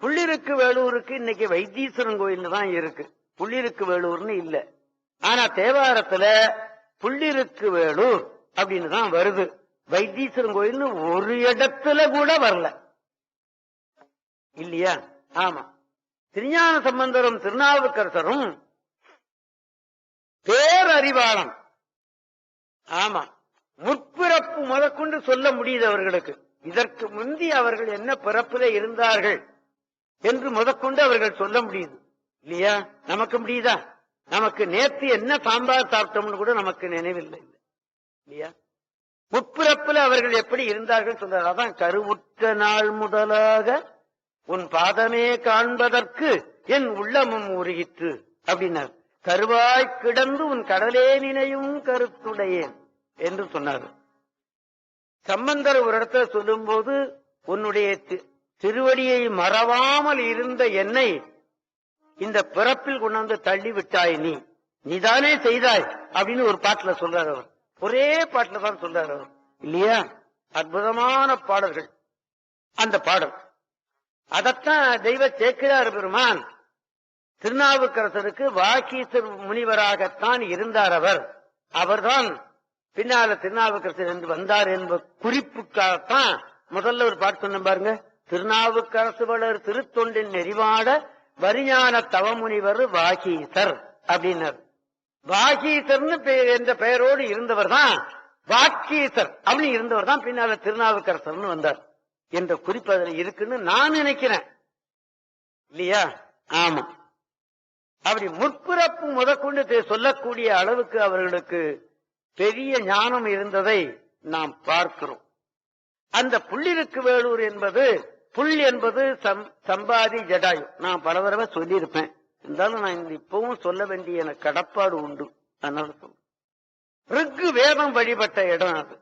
புள்ளிருக்கு வேலூருக்கு இன்னைக்கு வைத்தீஸ்வரன் கோயில் தான் இருக்கு, புள்ளிருக்கு வேலூர்னு இல்ல. ஆனா தேவாரத்துல புள்ளிருக்கு வேலூர் அப்படின்னு தான் வருது. வைத்தீஸ்வரன் கோயில்னு ஒரு இடத்துல கூட வரல, இல்லையா? ஆமா. திருஞான சம்பந்தரும் திருநாவுக்கரசரும் பேரறிவாளம். ஆமா. முற்பிறப்பு முதற்கொண்டு சொல்ல முடியுது அவர்களுக்கு. இதற்கு முந்தி அவர்கள் என்ன பிறப்பிலே இருந்தார்கள் என்று முதற்கொண்டு அவர்கள் சொல்ல முடியுது, இல்லையா? நமக்கு முடியுதா? நமக்கு நேற்று என்ன சாம்பார் சாப்பிட்டோம்னு கூட நமக்கு நினைவில்லை, இல்லையா? முற்பிறப்பில் அவர்கள் எப்படி இருந்தார்கள் சொல்றார். அதான் கருவுற்ற நாள் முதலாக உன் பாதமே காண்பதற்கு என் உள்ளமும் உருகிற்று அப்படின்னார். கருவாய் கிடந்து உன் கடலே நினையும் கருத்துடையேன் என்று சொன்னார். சம்பந்தர் ஒரு இடத்துல சொல்லும் போது உன்னுடைய திருவடியை மறவாமல் இருந்த என்னை இந்த பிறப்பில் கொண்டாந்து தள்ளி விட்டாய், நீதானே செய்தாய் அப்படின்னு ஒரு பாட்டுல சொல்றார் அவர். ஒரே பாட்டுல தான் சொல்றார் அவர், இல்லையா? அற்புதமான பாடல்கள் அந்த பாடல். அதத்தான் தெய்வ சேக்கிழார் பெருமான் திருநாவுக்கரசருக்கு வாகீசர் முனிவராகத்தான் இருந்தார். அவர்தான் பின்னால திருநாவுக்கரசர் என்று வந்தார் என்ப குறிப்புக்காகத்தான் முதல்ல ஒரு பாட்டு சொன்ன பாருங்க. திருநாவுக்கரசு வளர் திருத்தொண்டின் நெறிவாட வரிஞான தவமுனிவர் வாகீசர் அப்படின்னார். வாகீசர்னு என்ற பெயரோடு இருந்தவர் தான் வாக்கீசர் அப்படின்னு இருந்தவர் தான் பின்னால திருநாவுக்கரசர்னு வந்தார் என்ற குறிப்பு அதில் இருக்குன்னு நான் நினைக்கிறேன், இல்லையா? ஆமா. அப்படி முற்பிறப்பு முதற்கொண்டு சொல்லக்கூடிய அளவுக்கு அவர்களுக்கு பெரிய ஞானம் இருந்ததை நாம் பார்க்கிறோம். அந்த புள்ளிருக்கு வேலூர் என்பது, புல் என்பது சம்பாதி ஜடாயு. நான் பல தடவை சொல்லியிருப்பேன், இருந்தாலும் நான் இப்பவும் சொல்ல வேண்டிய எனக்கு கடப்பாடு உண்டு. அதனால சொல்றேன். ரிக்கு வேதம் வழிபட்ட இடம் அது.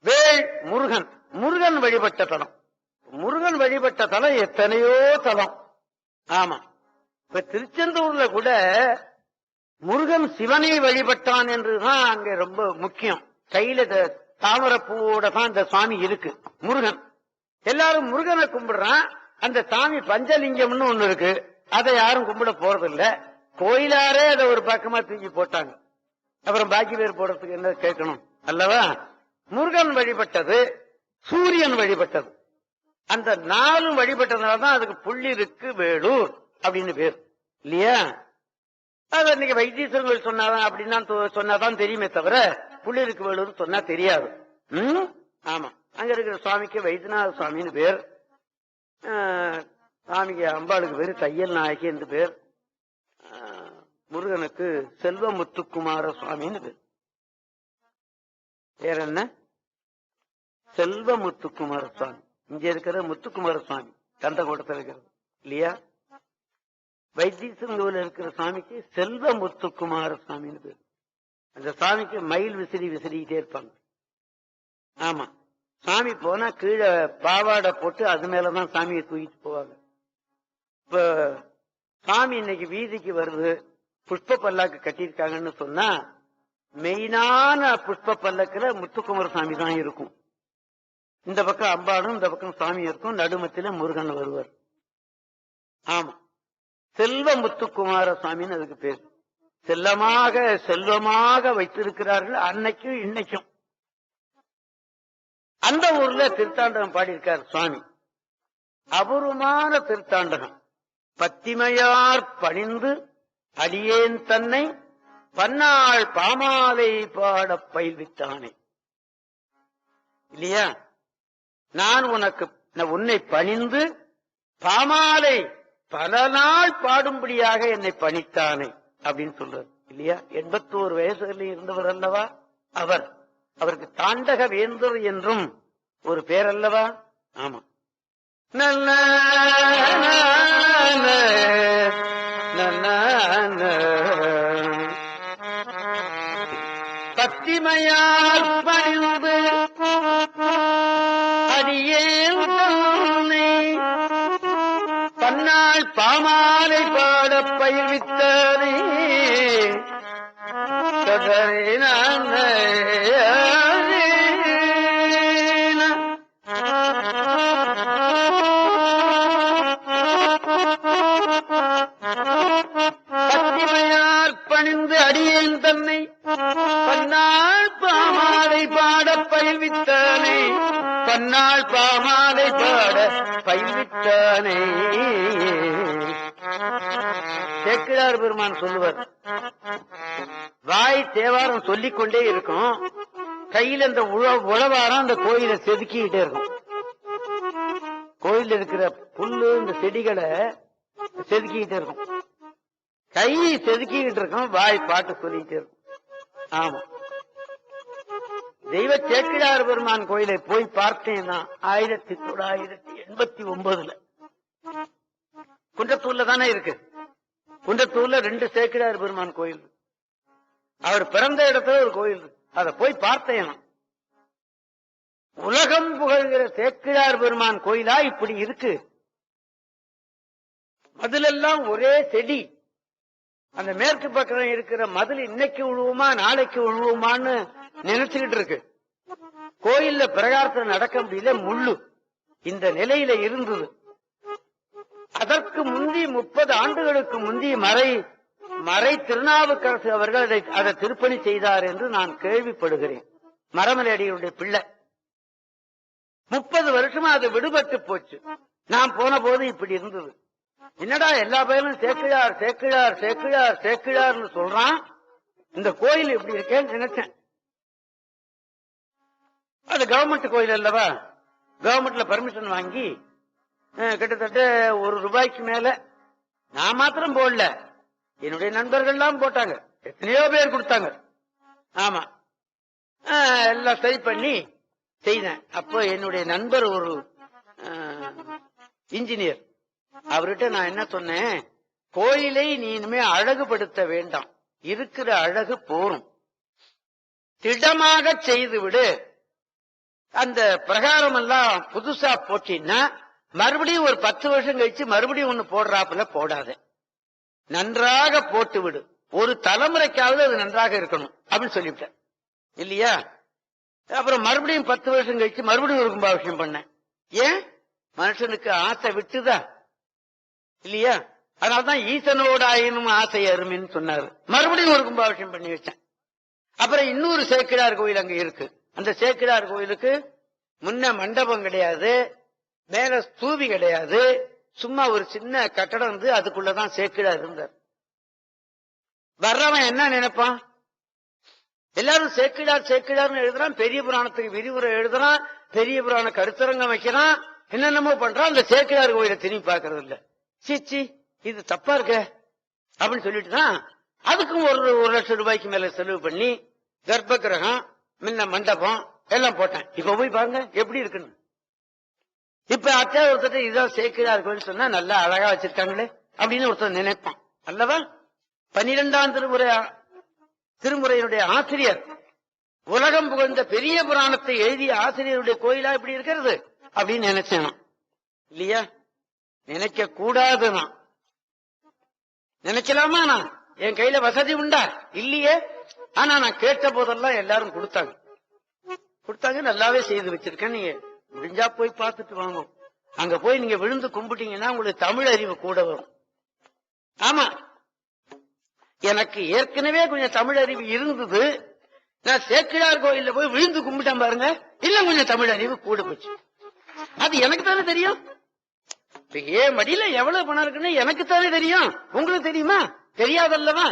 வேள் முருகன், முருகன் வழிபட்ட தலம். முருகன் வழிபட்ட தலம் எத்தனையோ தலம். ஆமா. இப்ப திருச்செந்தூர்ல கூட முருகன் சிவனை வழிபட்டான் என்றுதான் அங்க ரொம்ப முக்கியம். கையில தாமரப்பூவோட தான் இந்த சுவாமி இருக்கு முருகன். எல்லாரும் முருகனை கும்பிடுறான். அந்த சாமி பஞ்சலிங்கம்னு ஒண்ணு இருக்கு, அதை யாரும் கும்பிட போறதில்ல. கோயிலாரே அதை ஒரு பக்கமா தூக்கி போட்டாங்க. அப்புறம் பாக்கி பேர் போடுறதுக்கு என்ன கேட்கணும் அல்லவா? முருகன் வழிபட்டது, சூரியன் வழிபட்டது, அந்த நாளும் வழிபட்டதுனாலதான் அதுக்கு புள்ளிருக்கு வேலூர் அப்படின்னு பேர், இல்லையா? அது இன்னைக்கு வைத்தீஸ்வரன் சொன்னாதான் அப்படின்னா சொன்னாதான் தெரியுமே தவிர புள்ளிருக்கு வேலூர் சொன்னா தெரியாது. ஆமா. அங்க இருக்கிற சுவாமிக்கு வைத்தியநாத சுவாமின்னு பேர், சாமிக்கு அம்பாளுக்கு பேரு தையல் நாயகி என்று பேர், முருகனுக்கு செல்வமுத்துக்குமார சுவாமின்னு பேர். வேற என்ன? செல்வமுத்துக்குமார சுவாமி. இங்க இருக்கிற முத்துக்குமார சுவாமி கந்தகோட்டத்தில் இருக்கிறது, இல்லையா? வைத்தீஸ்வரன் கோவில் இருக்கிற சுவாமிக்கு செல்வமுத்துக்குமார சுவாமின்னு பேர். அந்த சுவாமிக்கு மயில் விசிறிக்கிட்டே இருப்பாங்க. ஆமா. சாமி போனா கீழே பாவாடை போட்டு அது மேலதான் சாமியை தூக்கிட்டு போவாங்க. இப்ப சாமி இன்னைக்கு வீதிக்கு வருது, புஷ்ப பல்லாக்கு கட்டியிருக்காங்கன்னு சொன்னா மெயினான புஷ்ப பல்லக்குல முத்துக்குமார சாமி தான் இருக்கும். இந்த பக்கம் அம்பாளும் இந்த பக்கம் சாமி இருக்கும், நடுமத்தில முருகன் வருவார். ஆமா. செல்வ முத்துக்குமார சுவாமின்னு அதுக்கு பேர். செல்லமாக செல்வமாக வைத்திருக்கிறார்கள் அன்னைக்கும் இன்னைக்கும். அந்த ஊர்ல திருத்தாண்டகம் பாடியிருக்கார் சுவாமி. அபூர்வமான திருத்தாண்டகம். பத்திமையார் பணிந்து அடியேன் தன்னை பன்னாள் பாமாலை பாட பயில்வித்தானே. இல்லையா? நான் உன்னை பணிந்து பாமாலை பல நாள் பாடும்படியாக என்னை பணித்தானே அப்படின்னு சொல்றார். இல்லையா? 81 வயசுல இருந்தவர் அல்லவா அவர். அவருக்கு தாண்டக வேந்தர் என்றும் ஒரு பேர் அல்லவா? ஆமா. நல்ல பத்திமையால் பணிந்து அடியேன் பன்னாள் பாமாலை பாட பயிர்வித்தானே. பத்திமையார் பணிந்து அடியேன் தன்னை பன்னாள் பாமாலை பாட பயில்வித்தானே. பன்னாள் பாமாலை பாட பயில்வித்தானே. சேக்கிழார் பெருமான் சொல்லுவார், வாய் தேவாரம் சொல்லிக் கொண்டே இருக்கும், கையில் அந்த உழவாரம் அந்த கோயிலை செதுக்கிக்கிட்டே இருக்கும். கோயில் இருக்கிற புல்லு இந்த செடிகளை செதுக்கிக்கிட்டே இருக்கும். கை செதுக்கிக்கிட்டு இருக்கும், வாய் பாட்டு சொல்லிக்கிட்டே இருக்கும். ஆமா. தெய்வ சேக்கிழார் பெருமான் கோயிலை போய் பார்த்தேன்னா 1989 குன்றத்தூர்ல தானே இருக்கு. குன்றத்தூர்ல 2 சேக்கிழார் பெருமான் கோயில். அவர் பிறந்த இடத்துல ஒரு கோயில். அதை போய் பார்த்தேன். உலகம் புகழ்கிற சேக்கிழார் பெருமான் கோயிலா இப்படி இருக்கு. மதிலெல்லாம் ஒரே செடி. அந்த மேற்கு பக்கம் இருக்கிற மதில் இன்னைக்கு விழுவுமா நாளைக்கு விழுவுமான்னு நினைச்சுக்கிட்டு இருக்கு. கோயில்ல பிரகாரத்தில் நடக்க முடியல, முள்ளு இந்த நிலையில இருந்தது. அதற்கு முந்தி 30 ஆண்டுகளுக்கு முந்தி மறை திருநாவுக்கரசு அவர்கள் அதை திருப்பணி செய்தார் என்று நான் கேள்விப்படுகிறேன். மரமலையடிகளுடைய பிள்ளை. 30 வருஷமா அது விடுபட்டு போச்சு. நான் போன போது இப்படி இருந்தது. என்னடா எல்லா பேரும் சேக்கிழார் சேக்கிழார் சேக்கிழார் சேக்கிழார்னு சொல்றான், இந்த கோயில் இப்படி இருக்கேன்னு நினைச்சேன். அது கவர்மெண்ட் கோயில் அல்லவா? கவர்மெண்ட்ல பர்மிஷன் வாங்கி கிட்டத்தட்ட ₹1 மேல நான் மாத்திரம் போடல, என்னுடைய நண்பர்கள் எல்லாம் போட்டாங்க. எத்தனையோ பேர் கொடுத்தாங்க. ஆமா, எல்லாம் சரி பண்ணி செய்தேன். அப்போ என்னுடைய நண்பர் ஒரு இன்ஜினியர். அவர்கிட்ட நான் என்ன சொன்னேன், கோயிலை நீ இனிமே அழகுபடுத்த வேண்டாம், இருக்கிற அழகு போரும், திடமாக செய்து விடு. அந்த பிரகாரம் எல்லாம் புதுசா போட்டீங்கன்னா மறுபடியும் ஒரு 10 வருஷம் கழிச்சு மறுபடியும் ஒண்ணு போடுறாப்புல போடாத, நன்றாக போட்டு விடு, ஒரு தலைமுறைக்காவது அது நன்றாக இருக்கணும் அப்படின்னு சொல்லிவிட்டேன். இல்லையா? அப்புறம் மறுபடியும் 10 வருஷம் கழிச்சு மறுபடியும் ஒரு கும்பாபிஷேகம் பண்ணேன். ஏன்? மனுஷனுக்கு ஆசை விட்டுதா இல்லையா? அதனால்தான் ஈசனோட ஆயினும் ஆசை அருமின்னு சொன்னாரு. மறுபடியும் ஒரு கும்பாபிஷேகம் பண்ணி வச்சேன். அப்புறம் இன்னொரு சேக்கிழார் கோயில் அங்க இருக்கு. அந்த சேக்கிழார் கோயிலுக்கு முன்ன மண்டபம் கிடையாது, மேல ஸ்தூபி கிடையாது, சும்மா ஒரு சின்ன கட்டடம் வந்து அதுக்குள்ளதான் சேக்கிழார் இருந்தார். வர்றவன் என்ன நினைப்பான், எல்லாரும் சேக்கிழார் சேக்கிழார்னு எழுதுறான், பெரிய புராணத்துக்கு விரிவுரை எழுதுறான், பெரிய புராண கருத்தரங்கம் வைக்கிறான், என்னென்னமோ பண்றான். அந்த சேக்கிழார் கோயிலை திரும்பி பாக்குறது இல்ல. சீச்சி இது தப்பா இருக்க அப்படின்னு சொல்லிட்டு தான் அதுக்கும் ஒரு ₹1,00,000 மேல செலவு பண்ணி கர்ப்ப கிரகம் முன்ன மண்டபம் எல்லாம் போட்டேன். இப்ப போய் பாருங்க எப்படி இருக்குன்னு. இப்ப அச்சா ஒருத்தர் இதான் சேக்கிழார் கோயில் சொன்னா நல்லா அழகா வச்சிருக்காங்களே அப்படின்னு ஒருத்தர் நினைப்பான் அல்லவா? 12ஆம் திருமுறையினுடைய ஆசிரியர், உலகம் புகழ்ந்த பெரிய புராணத்தை எழுதிய ஆசிரியருடைய கோயிலா இப்படி இருக்கிறது அப்படின்னு நினைச்சேன். இல்லையா? நினைக்க கூடாது. நான் நினைக்கலாமா? நான் என் கையில வசதி உண்டா? இல்லையே. ஆனா நான் கேட்ட போதெல்லாம் எல்லாரும் கொடுத்தாங்க. நல்லாவே செய்து வச்சிருக்கேன், நீங்க முடிஞ்சா போய் பார்த்துட்டு வாங்க. அங்க போய் நீங்க விழுந்து கும்பிட்டீங்கன்னா உங்களுக்கு தமிழ் அறிவு கூட வரும். ஆமா, எனக்கு ஏற்கனவே கொஞ்சம் தமிழ் அறிவு இருந்தது. நான் சேக்கிழார் கோயில்ல போய் விழுந்து கும்பிட்டேன் பாருங்க, இன்னும் கொஞ்சம் தமிழ் அறிவு கூட போச்சு. அது எனக்கு தானே தெரியும். ஏன் மடியில எவ்வளவு பணம் இருக்குன்னு எனக்கு தானே தெரியும். உங்களுக்கு தெரியுமா? தெரியாதல்லவா?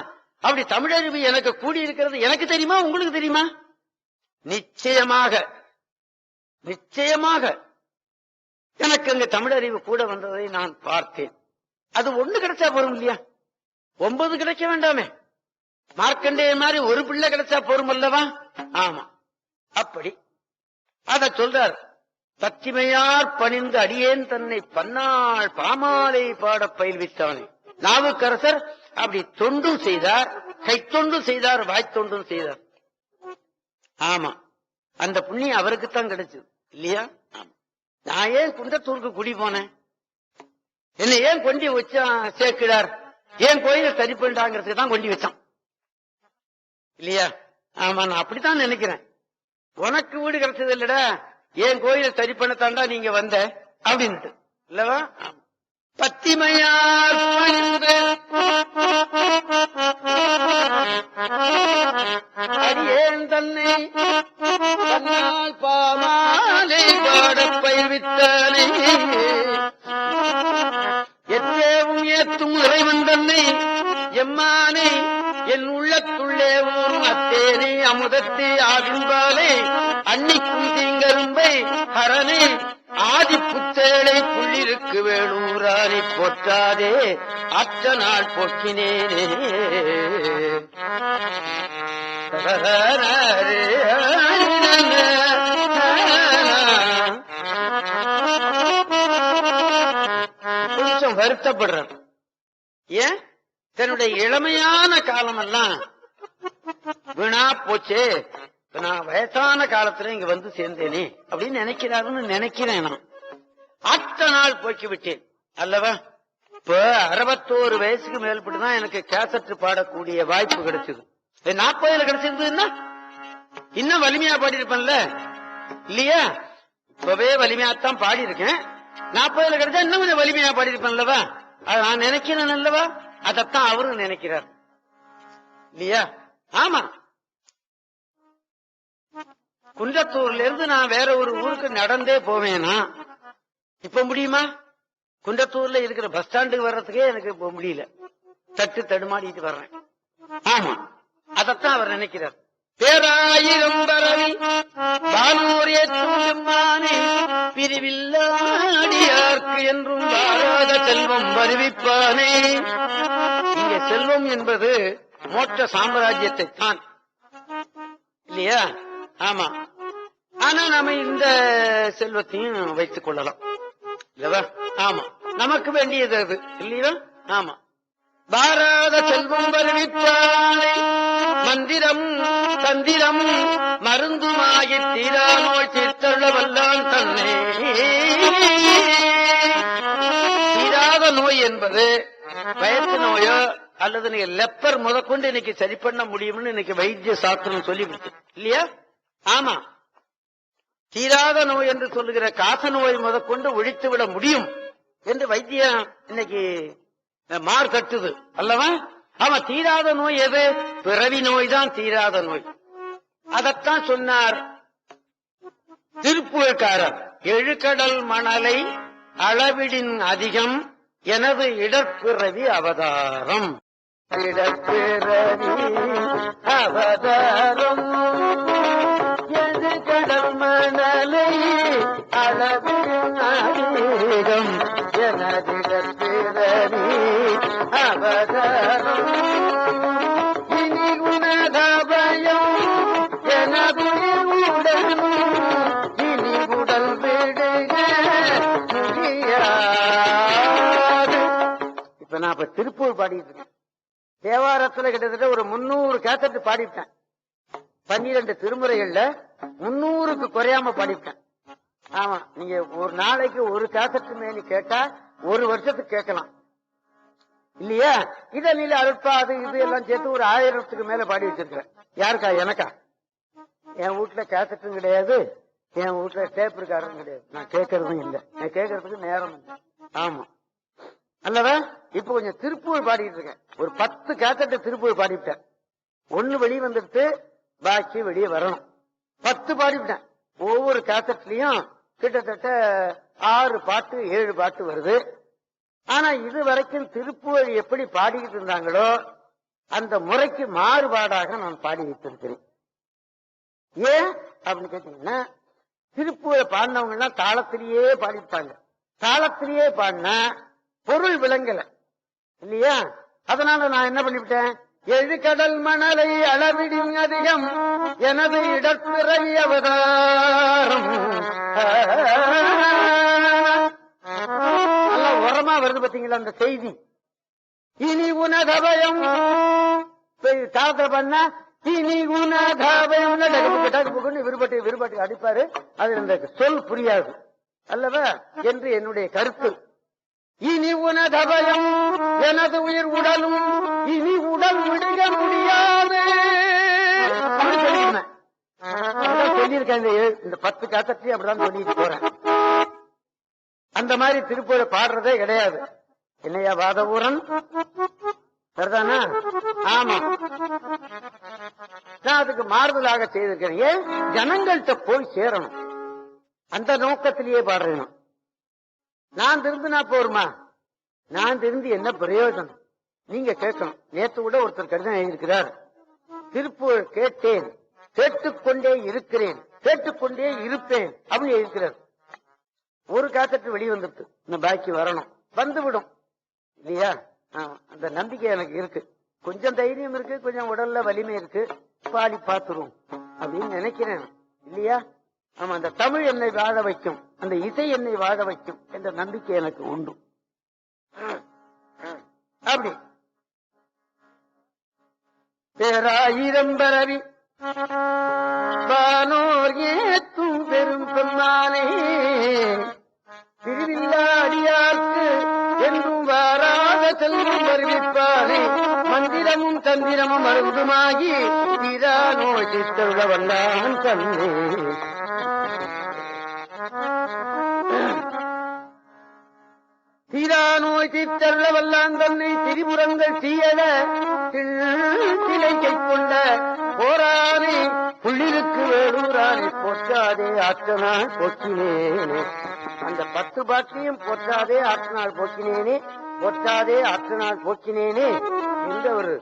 அப்படி தமிழறிவு எனக்கு கூடி இருக்கிறது எனக்கு தெரியுமா? உங்களுக்கு தெரியுமா? நிச்சயமாக நிச்சயமாக எனக்கு அங்க தமிழறிவு கூட வந்ததை நான் பார்த்தேன். அது ஒண்ணு கிடைச்சா போரும் இல்லையா? 9 கிடைக்க வேண்டாமே? மார்க்கண்டேய மாதிரி ஒரு பிள்ளை கிடைச்சா போரும் அல்லவா? ஆமா, அப்படி அத சொல்றார். பத்திமையார் பணிந்து அடியேன் தன்னை பன்னாள் பாமாலை பாட பயில்வித்தானே. நாவுக்கரசர் அப்படி தொண்டும் செய்தார், கைத்தொண்டும் செய்தார், வாய்த்தொண்டும் செய்தார். ஆமா, அந்த புண்ணியம் அவருக்குத்தான் கிடைச்சது இல்லையா? நான் ஏன் குன்றத்தூருக்கு குடி போனேன்? என்ன ஏன் கொண்டி வச்சான் சேக்கிழார்? ஏன் கோயில சரி பண்ணிட்டாங்கிறதுக்கு தான் கொண்டி வச்சான் இல்லையா? ஆமா, நான் அப்படித்தான் நினைக்கிறேன். உனக்கு வீடு கிடைச்சது இல்லடா, ஏன் கோயில சரி பண்ணத்தாண்டா நீங்க வந்த அப்படின்ட்டு இல்லவா? பத்திமையார் அடியேன் தன்னை பன்னால் பாமாலை பாட பயிர்வித்தானே. எத்தேவும் ஏத்தும் இறைவன் தன்னை எம்மானை என் உள்ளத்துள்ளே ஊரும் அத்தேனை அமுதத்தே ஆவின்பாலை அன்னிக்கும் தீங்கரும்பை ஹரனே ஆதி புத்தேளை புள்ளிருக்கு வேளூரானை போற்றாதே அற்ற நாள் போக்கினேனே. கொஞ்சம் வருத்தப்படுறார். ஏன்? தன்னுடைய இளமையான காலமெல்லாம் வீணா போச்சே, நான் வயசான காலத்துல இங்க வந்து சேர்ந்தேனே அப்படின்னு நினைக்கிறாருன்னு நினைக்கிறேன். நான் அத்த நாள் போக்கி விட்டேன் அல்லவா? இப்ப 61 வயசுக்கு மேல்பட்டுதான் எனக்கு கேசட் பாடக்கூடிய வாய்ப்பு கிடைச்சது. 40 கிடைச்சிருந்ததுன்னா இன்னும் வலிமையா பாடியிருப்பேன்ல இல்லையா? இப்பவே வலிமையாத்தான் பாடி இருக்கேன். 40 கிடைச்சா இன்னும் கொஞ்சம் வலிமையா பாடியிருப்பேன் அல்லவா? அதை நான் நினைக்கிறேன் அல்லவா? அதத்தான் அவரும் நினைக்கிறார் இல்லையா? ஆமா, குன்றத்தூர்ல இருந்து நான் வேற ஒரு ஊருக்கு நடந்தே போவேனா? இப்ப முடியுமா? குன்றத்தூர்ல இருக்கிற பஸ் ஸ்டாண்டுக்கு வர்றதுக்கே எனக்கு இப்ப முடியல, தட்டு தடுமாடிட்டு வர்றேன். ஆமா, அதத்தான் அவர் நினைக்கிறார். பேராயிரம் பரவி வானோர் ஏற்றுமானே பிரிவில்லாடியார்க்கு என்றும் வாராத செல்வம் வருவிப்பானே. இங்க செல்வம் என்பது மோட்ச சாம்ராஜ்யத்தை தான் இல்லையா? ஆமா, ஆனா நாம இந்த செல்வத்தையும் வைத்துக் கொள்ளலாம் இல்லவா? ஆமா, நமக்கு வேண்டியது அது இல்லையா? ஆமா, பாராத செல்வம் வருவிப்பானே மந்திரம் தந்திரம் மருந்துமாகி தீரா நோய் தீர்த்தள்ள வல்லான் தன்னை. தீராத நோய் என்பது வயசு நோயோ அல்லது நீங்க லெப்பர் முதற்கொண்டு இன்னைக்கு சரி பண்ண முடியும்னு இன்னைக்கு வைத்திய சாஸ்திரம் சொல்லிவிட்டு இல்லையா? ஆமா, தீராத நோய் என்று சொல்லுகிற காச நோய் முதற்கொண்டு ஒழித்து விட முடியும் என்று வைத்தியம் இன்னைக்கு மார் கட்டுது அல்லவா? ஆமா, தீராத நோய் எது? பிறவி நோய் தான் தீராத நோய். அதத்தான் சொன்னார் திருப்புகழ்காரர். எழுகடல் மணலை அளவிடின் அதிகம் எனது இடற்பிறவி அவதாரம். இடற்பிறவி அவதாரம் எழுகடல் மணலை அளவிடின் அதிகம் எனது இடற்பிறவி அவதாரம். இனி உணதபயம் எனது உடல் இனி உடல் விடுக முடியாது. இப்ப நான் இப்ப திருப்பூர் பாடிட்டு இருக்கேன். தேவாரத்துல கிட்டத்தட்ட ஒரு 300 கேசட் பாடிவிட்டேன். 12 திருமுறைகள்ல 300க்கு குறையாம பாடிவிட்டேன். ஆமா, நீங்க ஒரு நாளைக்கு ஒரு கேசட் மேல கேட்டா ஒரு வருஷத்துக்கு கேட்கலாம் இல்லையா? இத நீல அழுப்பா அது இது எல்லாம் சேர்த்து ஒரு 1000த்துக்கு மேல பாடி வச்சிருக்கிறேன். யாருக்கா? எனக்கா? என் வீட்டுல கேசட்டும் கிடையாது, என் வீட்டுல டேப் இருக்காரும் கிடையாது. நான் கேட்கறதும் இல்லை, நான் கேட்கறதுக்கு நேரம் இல்லை. ஆமா அல்லவா? இப்ப கொஞ்சம் திருப்பூர் பாடிட்டு இருக்கேன். ஒரு 10 கேசட்டை திருப்பூர் பாடிவிட்டேன். 1 வெளியே வந்துட்டு பாக்கி வெளியே வரணும். 10 பாடிவிட்டேன். ஒவ்வொரு கேசட்லயும் கிட்டத்தட்ட 6 பாட்டு 7 பாட்டு வருது. ஆனா இது வரைக்கும் திருப்பூர் எப்படி பாடிக்கிட்டு இருந்தாங்களோ அந்த முறைக்கு மாறுபாடாக நான் பாடி வைத்திருக்கிறேன். ஏன் அப்படின்னு கேட்டீங்கன்னா, திருப்பூரை பாடினவங்க எல்லாம் தாளத்திலேயே பாடிப்பாங்க. தாளத்திலேயே பாடினா பொருள் விளங்கல இல்லையா? அதனால நான் என்ன பண்ணிவிட்டேன், எழுகடல் மணலை அளவிடும் அதிகம் எனது இடத்திரை அவதாரம் நல்லா உரமா வருது பாத்தீங்களா அந்த செய்தி. இனி உனதபயம் தாத்த பண்ண இனி உனதபயம் விருப்பட்டு விருப்பட்டு அடிப்பாரு. அது இந்த சொல் புரியாது அல்லவா என்று என்னுடைய கருத்து. இனி உனதபயம் எனது உயிர் உடலும் இனி உடல் விடுக முடியாது சொல்லியிருக்கேன். இந்த 10 காசத்தையும் அப்படிதான் சொல்லிட்டு போறேன். அந்த மாதிரி திருப்பூரை பாடுறதே கிடையாது. என்னையா வாதவூரன் சரிதானா? ஆமா, நான் அதுக்கு மாறுதலாக செய்திருக்கிறேன். ஏன் ஜனங்கள்கிட்ட போய் சேரணும், அந்த நோக்கத்திலேயே பாடுறேன். நான் திருந்தினா போருமா? நான் திருந்து என்ன பிரயோஜனம்? நீங்க கேட்கணும். நேற்று கூட ஒருத்தர் கடிதம் எழுதியிருக்கிறார். திருப்பூர் கேட்டேன், கேட்டுக்கொண்டே இருக்கிறேன், கேட்டுக்கொண்டே இருப்பேன் அப்படின்னு எழுதிக்கிறார். ஒரு காசட்டு வெளியே வந்துட்டு இந்த பாக்கி வரணும், வந்துவிடும் இல்லையா? அந்த நம்பிக்கை எனக்கு இருக்கு. கொஞ்சம் தைரியம் இருக்கு, கொஞ்சம் உடல்ல வலிமை இருக்கு. பாடி பாத்துருவோம் அப்படின்னு நினைக்கிறேன் இல்லையா? ஆமா, அந்த தமிழ் என்னை வாழ வைக்கும், அந்த இசை என்னை வாழ வைக்கும் என்ற நம்பிக்கை எனக்கு உண்டு. அப்படி பேராயிரம் பரவி வானோர் ஏத்தும் பெரும் பெருமானே திருவில்லாடியார்க்கு என்றும் வாராத செல்வம் வருவிப்பானே மந்திரமும் தந்திரமும் மருந்துமாகி தீரா நோய் சித்தருள வல்லான் தன்னே. தீரா நோய் தீர்த்தருள வல்லான் தன்னை திரிபுரங்கள் தீயல சிலை கைக்கொண்ட போரானே புள்ளிருக்கு வேடூரானே போற்றாதே ஆற்றனால் போக்கினேனே. அந்த 10 பாட்டையும் போற்றாதே ஆற்றனால் போக்கினேனே, போற்றாதே ஆற்றனால் போக்கினேனே என்ற ஒரு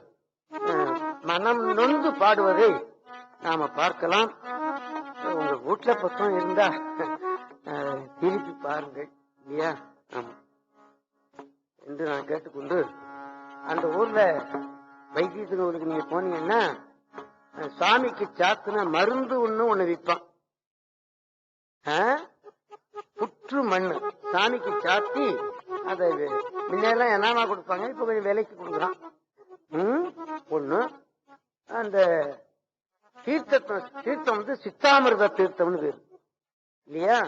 மனம் நொந்து பாடுவதை நாம பார்க்கலாம். உங்க வீட்டுல புத்தகம் இருந்தா திருப்பி பாருங்கள் இல்லையா? என்று நான் கேட்டுக்கொண்டு, அந்த ஊர்ல வைத்தியத்துக்கு நீங்க போனீங்கன்னா சாமிக்கு சாத்துன மருந்து ஒண்ணு விற்பான். புற்று மண்ணு சாமிக்கு சாத்தி அதை முன்னெல்லாம் என்னமா கொடுப்பாங்க, இப்ப கொஞ்சம் விலைக்கு கொடுக்குறான் ஒண்ணு. அந்த தீர்த்தம் வந்து சித்தாமிர்த தீர்த்தம்னு பேரு இல்லையா?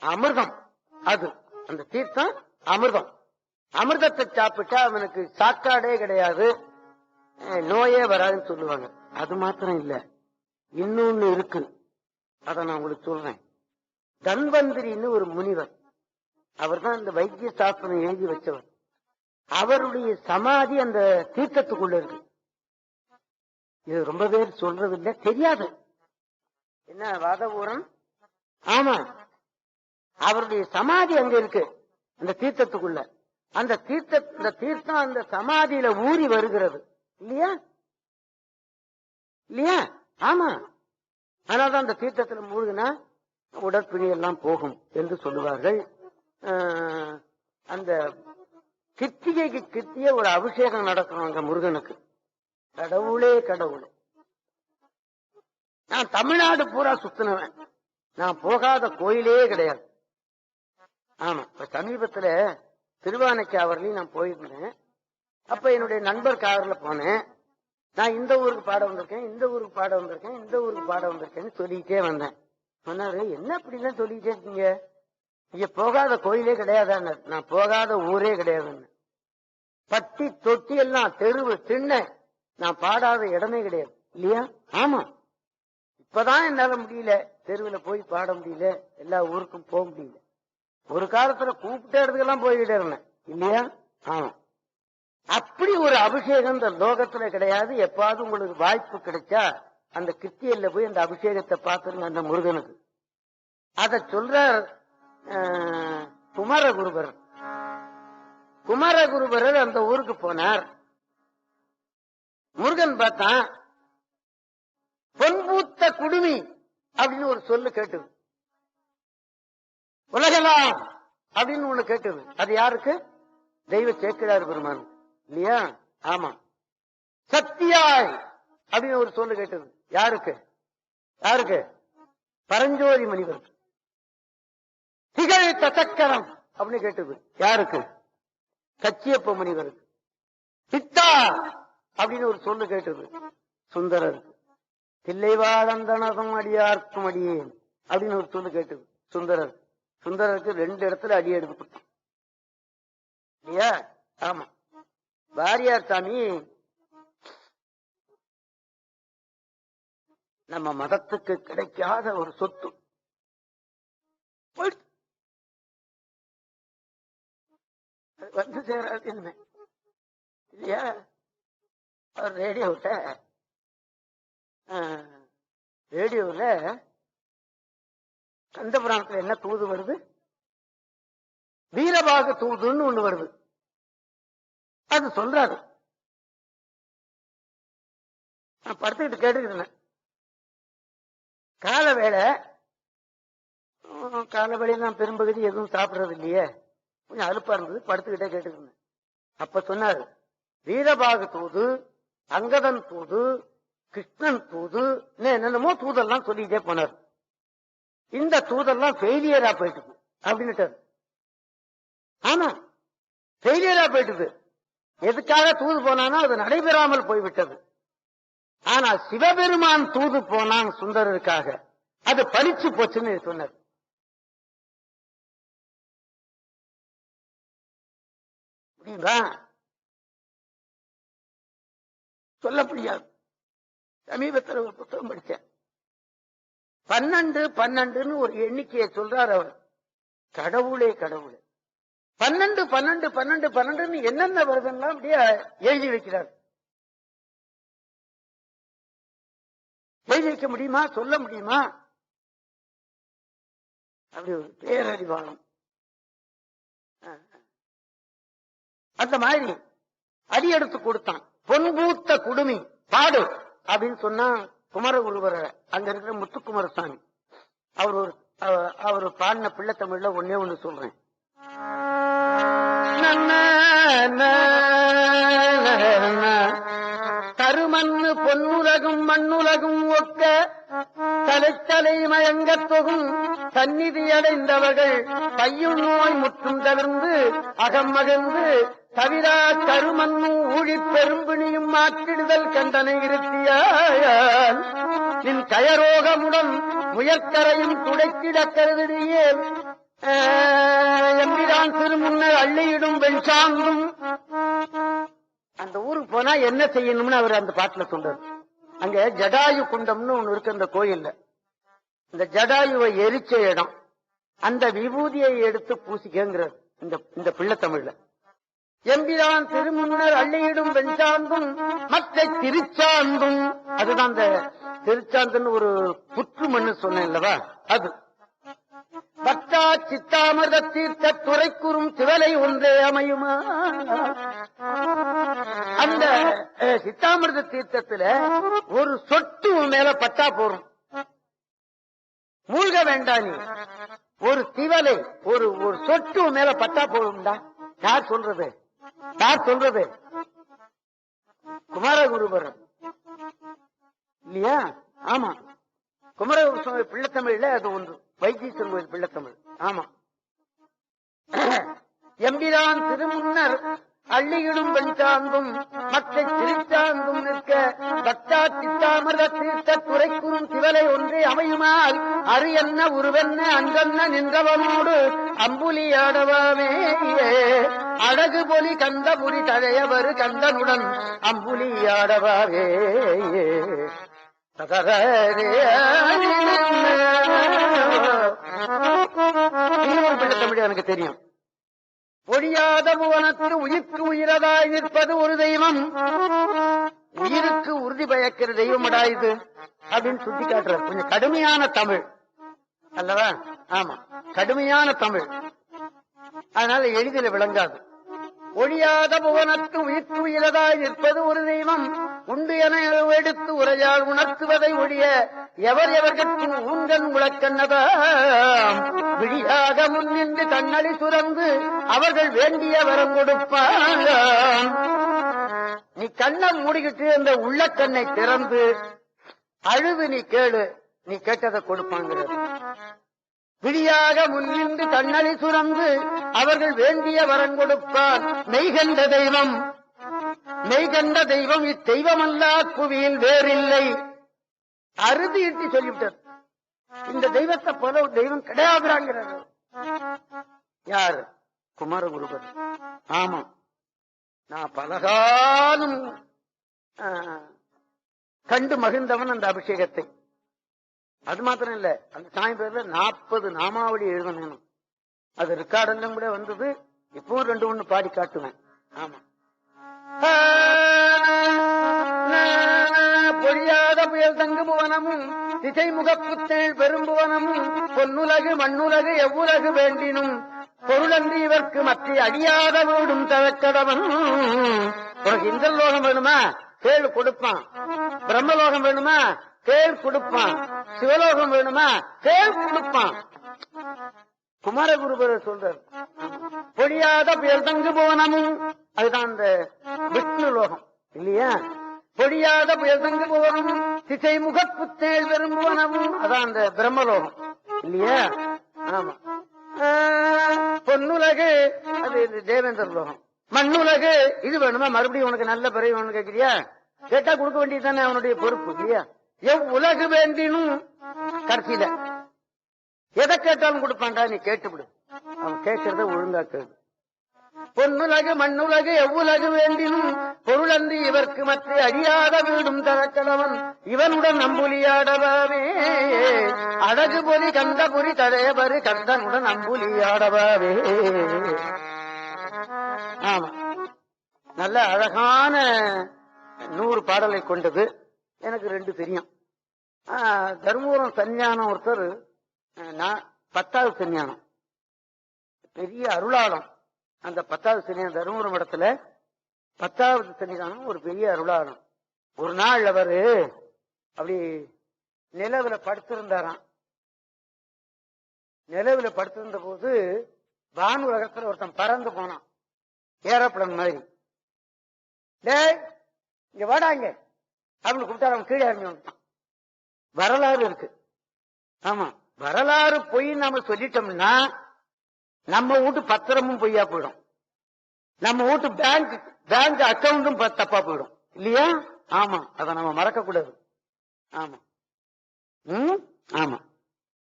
அமிர்தம் அது, அந்த தீர்த்தம் அமிர்தம். அமிர்தத்தை சாப்பிட்டா அவனுக்கு சாக்காடே கிடையாது, நோயே வராதுன்னு சொல்லுவாங்க. அது மாத்திரம் இல்ல, இன்னொன்னு இருக்கு, அத நான் உங்களுக்கு சொல்றேன். தன்வந்திரின்னு ஒரு முனிவர், அவர் தான் இந்த வைத்திய சாஸ்திரம் எழுதி வச்சவர். அவருடைய சமாதி அந்த தீர்த்தத்துக்குள்ள இருக்கு. இது ரொம்ப பேர் சொல்றது இல்ல, தெரியாது. என்ன வாதவூரன்? ஆமா, அவருடைய சமாதி அங்க இருக்கு அந்த தீர்த்தத்துக்குள்ள. அந்த தீர்த்தம் அந்த சமாதியில ஊறி வருகிறது இல்லையா? இல்லையா? ஆமா, அதனால்தான் அந்த தீர்த்தத்துல மூழ்கினா உடற்பிணி எல்லாம் போகும் என்று சொல்லுவார்கள். அந்த கிருத்திகைக்கு கிருத்திய ஒரு அபிஷேகம் நடக்கணும் அங்க முருகனுக்கு. கடவுளே கடவுளே. நான் தமிழ்நாடு பூரா சுத்தினவன், நான் போகாத கோயிலே கிடையாது. ஆமா, இப்ப சமீபத்துல திருவானைக்காவர்லையும் நான் போயிருந்தேன். அப்ப என்னுடைய நண்பர் காவர்ல போனேன். நான் இந்த ஊருக்கு பாட வந்திருக்கேன், இந்த ஊருக்கு பாட வந்திருக்கேன், இந்த ஊருக்கு பாட வந்திருக்கேன்னு சொல்லிக்கிட்டே வந்தேன். சொன்னாரு, என்ன அப்படிலாம் சொல்லிக்கிட்டே இருக்கீங்க, இங்க போகாத கோயிலே கிடையாதான்னு. நான் போகாத ஊரே கிடையாதுன்னு. பட்டி தொட்டி எல்லாம் தெருவு திண்ண நான் பாடாத இடமே கிடையாது இல்லையா? ஆமா, இப்பதான் என்னால முடியல, தெருவுல போய் பாட முடியல, எல்லா ஊருக்கும் போக முடியல. ஒரு காலத்துல கூப்பிட்ட இடத்துக்கெல்லாம் போய்கிட்டே இருந்தேன் இல்லையா? ஆமா, அப்படி ஒரு அபிஷேகம் இந்த லோகத்துல கிடையாது. எப்பாவது உங்களுக்கு வாய்ப்பு கிடைச்சா அந்த கிருத்தியில போய் அந்த அபிஷேகத்தை பார்த்துருங்க அந்த முருகனுக்கு. அத சொல்றார் குமரகுருபரர். குமரகுருபரர் அந்த ஊருக்கு போனார். முருகன் பார்த்தான். பொன்பூத்த குடுமி அப்படின்னு ஒரு சொல்லு கேட்டது. உலகலாம் அப்படின்னு ஒண்ணு கேட்டது. அது யாருக்கு? தெய்வ சேக்கிழார் பெருமான் இல்லையா? ஆமா. சத்தியாய் அப்படின்னு ஒரு சொல்லு கேட்டது. யாருக்கு? யாருக்கு? பரஞ்சோதி மணிவருக்கு. திகழ் தசக்கரம் அப்படின்னு கேட்டது. யாருக்கு? கச்சியப்ப முனிவருக்கு. சித்தா அப்படின்னு ஒரு சொல்லு கேட்டது. சுந்தரருக்கு. தில்லைவாழந்தனதும் அடியார்க்கும் அடியேன் அப்படின்னு ஒரு சொல்லு கேட்டது. சுந்தரருக்கு. சுந்தரருக்கு 2 இடத்துல அடி எடுக்கப்பட்டான் இல்லையா? ஆமா. வாரியார் சாமி நம்ம மதத்துக்கு கிடைக்காத ஒரு சொத்து. வந்து சேராது இனிமே இல்லையா? அவர் ரேடியோல கந்தபுராணத்துல என்ன தூது வருது? வீரபாக தூதுன்னு ஒண்ணு வருது. அது சொல்றாரு. நான் படுத்துக்கிட்டு கேட்டுக்கிறேன். கால வேளையில நான் பெரும்பகுதி எதுவும் சாப்பிடறது இல்லையே, கொஞ்சம் அலுப்பா இருந்தது, படுத்துக்கிட்டே கேட்டுக்கிறேன். அப்ப சொன்னாரு, வீரபாக தூது, அங்கதன் தூது, கிருஷ்ணன் தூது, என்னென்னமோ தூதெல்லாம் சொல்லிட்டே போனார். இந்த தூதெல்லாம் ஃபெயிலியரா போயிட்டு அப்படின்னுட்டு. ஆமா, ஃபெயிலியரா போயிட்டு. எதுக்காக தூது போனானோ அது நடைபெறாமல் போய்விட்டது. ஆனா சிவபெருமான் தூது போனான் சுந்தரருக்காக, அது பலிச்சு போச்சுன்னு சொன்னார். முடியுங்களா? சொல்ல முடியாது. சமீபத்தில் ஒரு புத்தகம் படிச்சேன். 12 ஒரு எண்ணிக்கையை சொல்றார் அவர். கடவுளே கடவுளே 12 என்னென்ன வருதுன்னா அப்படியே எழுதி வைக்கிறார். எழுதி வைக்க முடியுமா? சொல்ல முடியுமா? அப்படி ஒரு பேரறிவாளம். அந்த மாதிரி அடி எடுத்து கொடுத்தான். பொன்பூத்த குடுமி பாடு அப்படின்னு சொன்னா குமரகுருவர அங்க இருக்கிற முத்துக்குமாரசாமி அவர் பாடின பிள்ளை தமிழ்ல ஒன்னே ஒண்ணு சொல்றேன். கருமண்ணு பொன்னுலகும் மண்ணுலகும் ஒக்க தலைத்தலை மயங்கத் தொகும் சந்நிதி அடைந்தவர்கள் பையுள் நோய் முற்றும் தவிர்ந்து அகம் மகிழ்ந்து தவிரா கருமண்ணு ஊழி பெரும்பிணியும் மாற்றிடுதல் கண்டனை இருத்தியால் நின் கயரோகமுடன் முயற்கரையும் துடைத்திட கருதியே எம்பிரான் திருமுன்னர் அள்ளியிடும் வெண்சாந்தும். அந்த ஊருக்கு போனா என்ன செய்யணும்னு அவர் அந்த பாட்டுல சொல்றாரு. அங்க ஜடாயு குண்டம்னு ஒண்ணு இருக்கு அந்த கோயில்ல. இந்த ஜடாயுவை எரிச்ச இடம். அந்த விபூதியை எடுத்து பூசிக்கிறார் இந்த பிள்ளை தமிழ்ல. எம்பிரான் திருமுன்னர் அள்ளியிடும் வெண்சாந்தும் மற்ற திருச்சாந்தும். அதுதான் அந்த திருச்சாந்துன்னு ஒரு புற்று மண்ணு சொன்னேன் இல்லவா? அது பக்தா சித்தாமிர்த தீர்த்த துறைக்குறும் திவலை ஒன்றே அமையுமா. அந்த சித்தாமிர்த தீர்த்தத்துல ஒரு சொட்டு மேல பட்டா போரும், மூழ்க வேண்டாம். நீ ஒரு திவலை ஒரு சொட்டு மேல பட்டா போடும்டா. யார் சொல்றது? யார் சொல்றது? குமாரகுருபரன் இல்லையா? ஆமா, குமரகுரு பிள்ளைத்தமிழ்ல அது ஒன்று. வைத்தீஸ்வரன் கோயில் பிள்ளைத்தமிழ். ஆமா. எம்பிரான் திருமுன்னர் அள்ளியிடும் வெண்சாந்தும் மற்ற திருச்சாந்தும் நிற்க பக்தா சித்தாமிர்த தீர்த்த துறைக்குறும் திவலை ஒன்றே அமையுமால் அரு என்ன உருவென்ன அங்கன்ன நின்றவனோடு அம்புலி ஆடவாமே அழகு பொலி கந்தபுரி தழையவரு கந்தனுடன் அம்புலி ஆடவாவே. இன்னொரு பிள்ளை தமிழ் எனக்கு தெரியும். ஒழியாத புவனத்து உயிர்க்கு உயிரதாய் நிற்பது ஒரு தெய்வம். உயிருக்கு உறுதி பயக்கிற தெய்வம் அடாயுது அப்படின்னு சுட்டி காட்டுறார். கொஞ்சம் கடுமையான தமிழ் அல்லவா? ஆமா, கடுமையான தமிழ். அதனால எளிதில் விளங்காது. ஒழியாத புவனத்து உயிர்க்கு உயிரதாய் நிற்பது ஒரு தெய்வம். உண்டு என எடுத்து உரையால் உணர்த்துவதை ஒழிய எவர் எவர்கட்கு ஊங்கன் முழக்கன்னதாம். விழியாக முன்னின்று கண்ணளி சுரந்து அவர்கள் வேண்டிய வரம் கொடுப்பாங்க. நீ கண்ணை மூடிக்கிட்டு அந்த உள்ள கண்ணை திறந்து அழுது நீ கேளு, நீ கேட்டதை கொடுப்பாங்கிறது. விழியாக முன்னின்று கண்ணளி சுரந்து அவர்கள் வேண்டிய வரம் கொடுப்பார். மெய்கண்ட தெய்வம், மெய்கண்ட தெய்வம் இத்தெய்வமல்லா புவியில் வேறில்லை. அறுதி இட்டு சொல்லிவிட்டார். இந்த தெய்வத்தை போல ஒரு தெய்வம் கிடையாதுங்கிறார். யாரு? குமாரகுருபர். ஆமா, நான் பலகாலம் கண்டு மகிழ்ந்தவன் அந்த அபிஷேகத்தை. அது மாத்திரம் இல்ல, அந்த சாமி பேர்ல 40 நாமாவளி எழுதணும். அது ரெக்கார்டெல்லாம் கூட வந்தது. இப்பவும் 2-1 பாடி காட்டுவேன். ஆமா, பொழியாத புயல் தங்கு புவனமும் திசை முகப்புத்தேள் பெரும்புவனமும் பொன்னுலகு மண்ணுலகு எவ்வுலகு வேண்டினும் பொருளன்றி இவர்க்கு மற்ற அழியாத வீடும் தவக்கடவன். உனக்கு இந்த லோகம் வேணுமா? கேள் கொடுப்பான். பிரம்மலோகம் வேணுமா? கேள் கொடுப்பான். சிவலோகம் வேணுமா? கேள் கொடுப்பான். குமாரகுருபரர் சொல்றார். பொழியாத புயல் தங்கு புவனமும், அதுதான் அந்த விஷ்ணு லோகம் இல்லையா? பொழியாத புயல் தங்கு புவனமும் திசை முகப்புத்தேள் பெரும்புவனமும், அதான் அந்த பிரம்மலோகம் இல்லையா? ஆமா. பொன்னுலகு அது தேவேந்தர் லோகம். மண்ணுலகு இது வேணுமா? மறுபடியும் உனக்கு நல்ல பிறகு ஒண்ணு கேட்கிறியா? கேட்டா கொடுக்க வேண்டியது தானே அவனுடைய பொறுப்பு இல்லையா? எவ்வுலகு வேண்டினும் கடைசியில எதை கேட்டாலும் கொடுப்பான்டா, நீ கேட்டுவிடு. அவன் கேட்கறத ஒழுங்கா கேடு. பொன்னுலகு மண்ணுலகு எவ்வுலகு வேண்டினும் பொருளன்றி இவர்க்கு மற்ற அழியாத வீடும் தரக்கலவன் இவனுடன் நம்புலியாடவாவே. அழகு பொறி கந்தபுரி தடையபரு கந்தனுடன் நம்புலியாடவாவே. ஆமா, நல்ல அழகான 100 பாடலை கொண்டது. எனக்கு 2 தெரியும். தர்மபுரம் சன்னியானம் ஒருத்தர், 10வது சன்னியானம், பெரிய அருளாளம். அந்த 10வது சன்னியானம் தர்மபுரம் இடத்துல 10வது சன்னிதானம் ஒரு பெரிய அருளாளம். ஒரு நாள் அவரு அப்படி நிலவுல படுத்திருந்தாராம். நிலவுல படுத்திருந்த போது வான் உலகத்துல ஒருத்தன் பறந்து போனான், ஏரோப்ளேன் மாதிரி. டேய் இங்க வாடாங்க அப்படின்னு கூப்பிட்டா அவன் கீழே இறங்கி வந்துட்டான். வரலாறு இருக்கு. ஆமா, வரலாறு பொய் நாம சொல்லிட்டோம்னா நம்ம வீட்டு பத்திரமும் பொய்யா போயிடும், நம்ம வீட்டு பேங்க் அக்கௌண்டும் தப்பா போயிடும் இல்லையா? ஆமா, அதை நம்ம மறக்க கூடாது. ஆமா, ஆமா,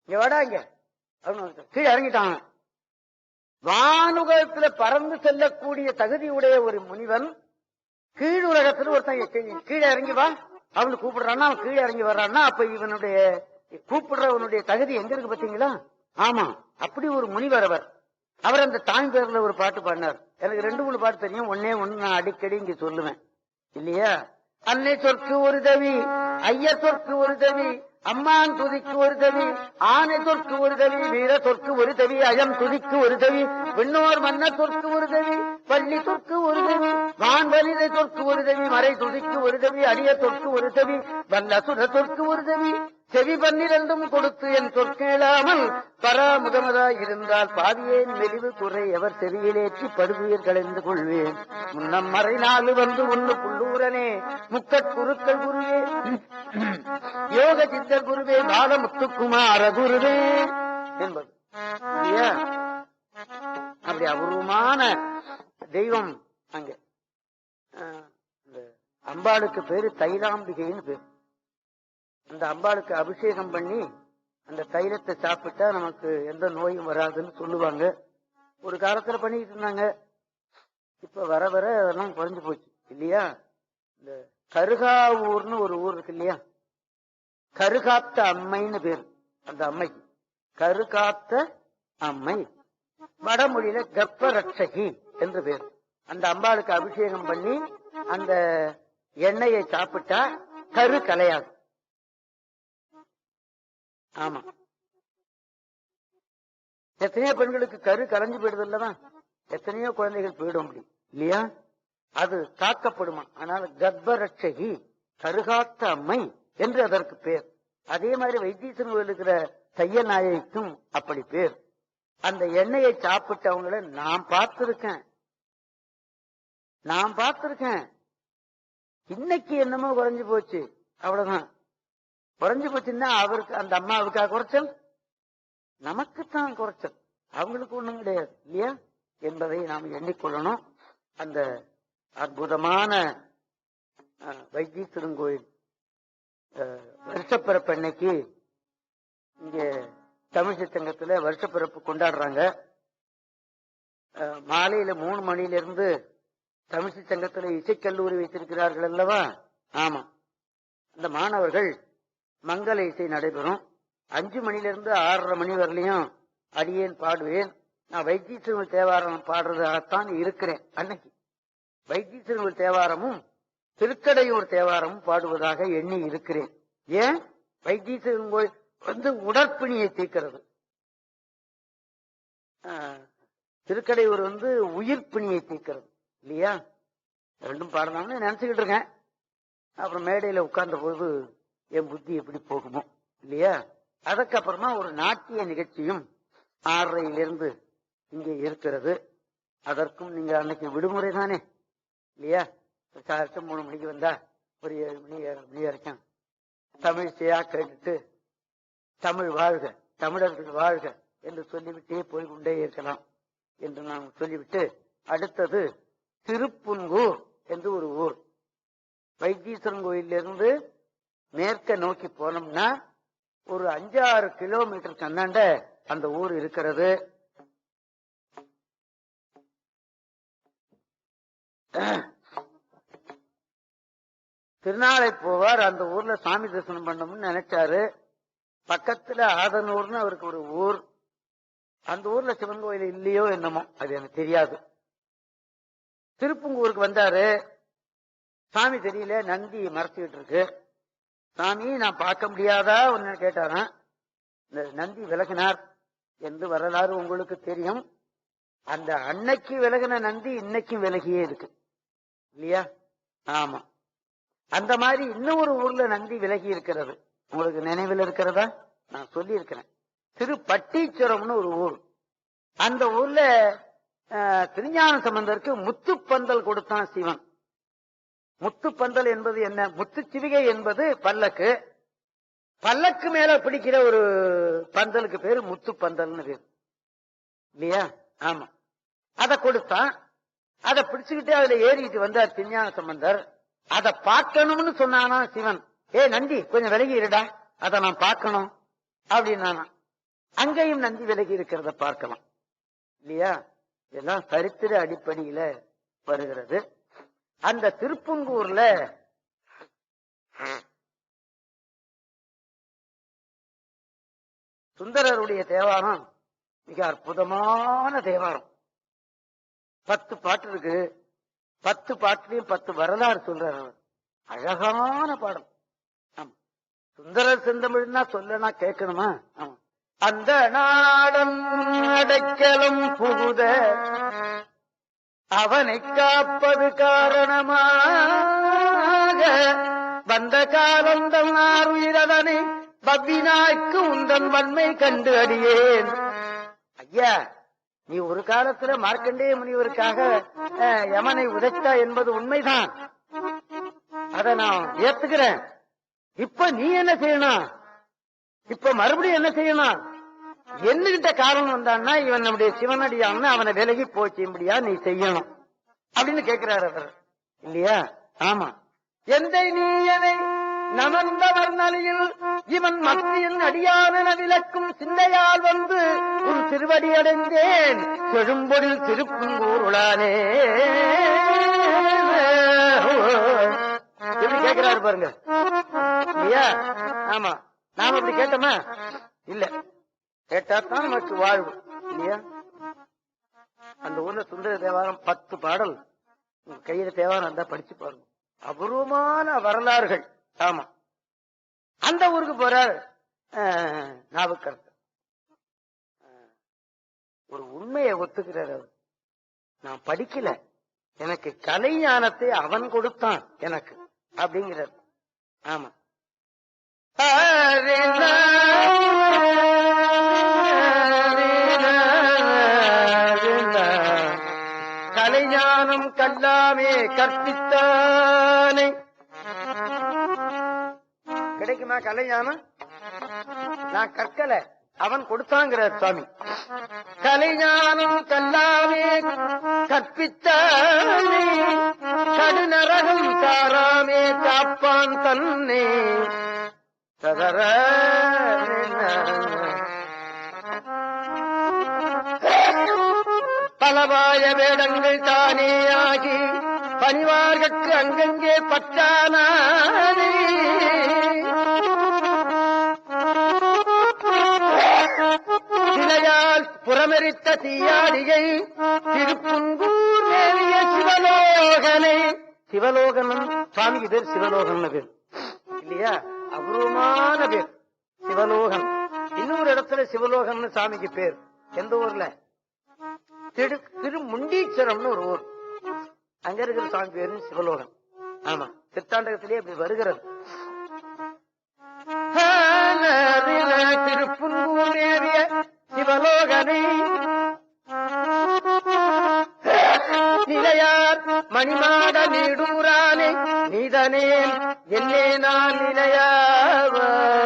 இங்க வாடாங்க அப்படின்னு கீழே இறங்கிட்டாங்க. வானுலகத்துல பறந்து செல்லக்கூடிய தகுதியுடைய ஒரு முனிவன் கீழ் உலகத்துல ஒருத்தன் கீழே இறங்கி வா அவனு கூப்பிடுறான்னா, அவன் கீழே இறங்கி வர்றான்னா, அப்ப இவனுடைய கூப்பிடுறவனுடைய தகுதி எங்க இருக்கு பாத்தீங்களா? ஆமா, அப்படி ஒரு முனிவர் அவர். அவர் அந்த தாய் பேர்ல ஒரு பாட்டு பாடினார். எனக்கு 2-3 பாட்டு தெரியும். ஒன்னே ஒண்ணு நான் அடிக்கடி இங்க சொல்லுவேன் இல்லையா? அன்னை சொற்கு ஒரு தவி, ஐயர் சொற்கு ஒரு தவி, அம்மான் துதிக்கு ஒரு தவி, ஆனை சொற்கு ஒரு தவி, வீர சொற்கு ஒரு தவி, அயம் துதிக்கு ஒரு தவி, விண்ணோர் மன்னர் சொற்கு ஒரு தவி, பள்ளி சொற்கு ஒரு தவி, வான்வலிதை சொற்கு ஒரு தவி, மறை துதிக்கு ஒரு தவி, அடிய சொற்கு ஒரு தவி, வல்லசுர சொற்கு ஒரு தவி, செவி 12 கொடுத்து என் சொற்கேளாமல் பராமுகமதாய் இருந்தால் பாவியேன் மெலிவு குறை எவர் செவியிலேற்றி படுகுயிர் கலைந்து கொள்வேன். முன்னம் மறை 4 வந்து ஒன்னு புள்ளூரனே முக்கட்குருக்கள் குருவே யோக சித்தர் குருவே பாலமுத்துக்குமார குருவே என்பது இல்லையா? அப்படி அபூர்வமான தெய்வம் அங்க. அம்பாளுக்கு பேரு தைலாம்பிகைன்னு பேரு. அந்த அம்பாளுக்கு அபிஷேகம் பண்ணி அந்த தைலத்தை சாப்பிட்டா நமக்கு எந்த நோயும் வராதுன்னு சொல்லுவாங்க. ஒரு காலத்துல பண்ணிட்டு இருந்தாங்க. இப்ப வர வர அதெல்லாம் குறைஞ்சு போச்சு இல்லையா? இந்த கருகாவூர்னு ஒரு ஊர் இருக்கு இல்லையா? கருகாத்த அம்மைன்னு பேரு அந்த அம்மைக்கு. கருகாத்த அம்மை வடமொழியில கர்ப்பரட்சகி என்று பேர். அந்த அம்பாளுக்கு அபிஷேகம் பண்ணி அந்த எண்ணெயை சாப்பிட்டா கரு கலையாது. ஆமா, எத்தனையோ பெண்களுக்கு கரு கலைஞ்சு போயிடுது இல்லதான், எத்தனையோ குழந்தைகள் போயிடும் முடியும் இல்லையா, அது காக்கப்படுமா. அதனால கர்ப்பரட்சகி, கருகாத்த அம்மை என்று அதற்கு பேர். அதே மாதிரி வைத்தீஸ்வரன் கோயில் இருக்கிற தையநாயகிக்கும் அப்படி பேர். அந்த எண்ணெயை சாப்பிட்டவங்களை நான் பார்த்திருக்கேன். இன்னைக்கு என்னமோ குறைஞ்சு போச்சு, அவ்வளவுதான். குறைஞ்சு போச்சுன்னா அவருக்கு, அந்த அம்மாவுக்கா குறைச்சல், நமக்குத்தான் குறைச்சல், அவங்களுக்கு ஒண்ணும் கிடையாது இல்லையா என்பதை நாம் எண்ணிக்கொள்ளணும். அந்த அற்புதமான வைத்தீஸ்வரன் கோயில் வருஷப்பிறப்பு அன்னைக்கு இங்க தமிழ் சங்கத்துல வருஷப்பிறப்பு கொண்டாடுறாங்க. மாலையில 3 மணியிலிருந்து தமிழ் சங்கத்துல இசைக்கல்லூரி வைத்திருக்கிறார்கள் அல்லவா. ஆமா, அந்த மாணவர்கள் மங்கள இசை நடைபெறும். 5 மணியிலிருந்து 6:30 மணி வரலையும் அடியேன் பாடுவேன். நான் வைத்தீஸ்வரன் தேவாரம் பாடுறதாகத்தான் இருக்கிறேன். அன்னைக்கு வைத்தீஸ்வரன் தேவாரமும் திருக்கடையூர் தேவாரமும் பாடுவதாக எண்ணி இருக்கிறேன். ஏன்? வைத்தீஸ்வரன் கோயில் உடற்பிணியை தீர்க்கிறது, திருக்கடையூர் உயிர்ப்பிணியை தீர்க்கிறது இல்லையா. ரெண்டும் பாடலாம்னு நினைச்சுக்கிட்டு இருக்கேன். அப்புறம் மேடையில உட்கார்ந்த போது என் புத்தி எப்படி போகுமோ இல்லையா. அதுக்கப்புறமா ஒரு நாட்டிய நிகழ்ச்சியும் 6:30 இங்கே இருக்கிறது. அதற்கும் நீங்க அன்னைக்கு விடுமுறை தானே இல்லையா. 3 மணிக்கு வந்தா ஒரு 7 மணி 7:30 மணி வரைக்கும் தமிழ்ச்சியா கேட்டுட்டு தமிழ் வாழ்க, தமிழர்கள் வாழ்க என்று சொல்லிவிட்டே போய்கொண்டே இருக்கலாம் என்று நான் சொல்லிவிட்டு, அடுத்தது திருப்புன்கூர் என்று ஒரு ஊர். வைத்தீஸ்வரன் கோயிலிருந்து மேற்க நோக்கி போனோம்னா ஒரு 5-6 கிலோமீட்டர் கண்ணாண்ட அந்த ஊர் இருக்கிறது. திருநாளை போவார். அந்த ஊர்ல சாமி தரிசனம் பண்ணணும்னு நினைச்சாரு. பக்கத்துல ஆதனூர்னு அவருக்கு ஒரு ஊர். அந்த ஊர்ல சிவன் கோயில் இல்லையோ என்னமோ, அது எனக்கு தெரியாது. திருப்புங்கூருக்கு வந்தாரு. சாமி தெரியல, நந்தி மறைச்சுக்கிட்டு இருக்கு. சாமி நான் பார்க்க முடியாதா ஒன்னு கேட்டாராம். இந்த நந்தி விலகினார் என்று வரலாறு உங்களுக்கு தெரியும். அந்த அன்னைக்கு விலகின நந்தி இன்னைக்கும் விலகியே இருக்கு இல்லையா. ஆமா, அந்த மாதிரி இன்னொரு ஊர்ல நந்தி விலகி இருக்கிறது. உங்களுக்கு நினைவில் இருக்கிறதா? நான் சொல்லி இருக்கிறேன். திருப்பட்டீச்சுரம்னு ஒரு ஊர். அந்த ஊர்ல திருஞான சம்பந்தருக்கு முத்துப்பந்தல் கொடுத்தான் சிவன். முத்துப்பந்தல் என்பது என்ன? முத்து சிவிகை என்பது பல்லக்கு. பல்லக்கு மேல பிடிக்கிற ஒரு பந்தலுக்கு பேரு முத்துப்பந்தல்னு பேரு இல்லையா. ஆமா, அதை கொடுத்தான். அதை பிடிச்சுக்கிட்டு அதுல ஏறிட்டு வந்தார் திருஞான சம்பந்தர். அதை பார்க்கணும்னு சொன்னானா சிவன். நந்தி கொஞ்சம் விலகி இருடா, அதை நான் பார்க்கணும் அப்படின்னானா. அங்கேயும் நந்தி விலகி இருக்கிறத பார்க்கலாம் இல்லையா. இதெல்லாம் சரித்திர அடிப்படையில வருகிறது. அந்த திருப்புங்கூர்ல சுந்தரருடைய தேவாரம் மிக அற்புதமான தேவாரம். 10 பாட்டு இருக்கு. 10 பாட்டுலயும் 10 வரலாறு சொல்றாரு. அழகான பாடம். ஆமா, சுந்தரர் செந்தமிழ்னா சொல்லனா கேட்கணுமா? ஆமா. அந்த நாடன் அடைக்கலம் புகுத அவனை காப்பது காரணமாக வந்த காலந்தம் ஆறுயிரதனை பவ்வினாய்க்கு உந்தன் வன்மை கண்டு அடியேன். ஐயா, நீ ஒரு காலத்துல மார்க்கண்டேய முனிவருக்காக யமனை உதைத்தா என்பது உண்மைதான். அதை நான் ஏத்துக்கிறேன். இப்ப நீ என்ன செய்யணும்? இப்ப மறுபடியும் என்ன செய்யணும்? என்னகிட்ட காரணம் வந்தான்னா இவன் நம்முடைய சிவனடியான்னு அவனை விலகி போச்சும்படியா நீ செய்யணும் அப்படின்னு கேட்கிறார் அவர் இல்லையா. ஆமா, எந்த நீயனை நமந்தவர் நலியில் இவன் மத்தியில் அடியான விளக்கும் சிந்தையால் வந்து உன் திருவடி அடைந்தேன் செழும்பொழில் திருப்புங்கூருளானே எப்படி கேட்கிறாரு பாருங்க இல்லையா. ஆமா, நாம அப்படி கேட்டோமா? இல்ல, கேட்டாத்தான் நமக்கு வாழ்வு இல்லையா. பாடல் உங்க கையில தேவாரம் இருந்தா படிச்சு பாருங்க. அபூர்வமான வரலாறுகள். ஆமா, அந்த ஊருக்கு போறார் நாவுக்கரசர். ஒரு உண்மையை ஒத்துக்கிறார் அவர். நான் படிக்கல, எனக்கு கலை ஞானத்தை அவன் கொடுத்தான் எனக்கு அப்படிங்கிறார். ஆமா, கலைஞானம் கல்லாமே கற்பித்தானே. கிடைக்குமா கலைஞானம்? நான் கற்கல, அவன் கொடுத்தாங்கிறார் சுவாமி. கலைஞானம் கல்லாமே கற்பித்தானே, கடுநரகம் தாராமே காப்பான் தன்னை. சதர பலவாய வேடங்கள் தானே ஆகி பணிவார்கட்கு அங்கங்கே பற்றானே. சிலையால் புறமெரித்த தீயாடிகை திருப்புங்கூர் நேரிய சிவலோகனை. சிவலோகனம் சுவாமிக்கு பேர் சிவலோகன் பேர் இல்லையா? அபூர்வமான பேர் சிவலோகன். இன்னொரு இடத்துல சிவலோகன் சாமிக்கு பேர். எந்த ஊர்ல? திருமுண்டீச்சரம்னு ஒரு ஊர். அங்க இருக்கிற சாமி பேரு சிவலோகன். ஆமா, திருத்தாண்டகத்திலே அப்படி வருகிறது. திருப்புங்கூரேறிய சிவலோகனை நிலையார் மணிமாட நீடூரானே நீதனே என்னே நான் நிலையாவதே.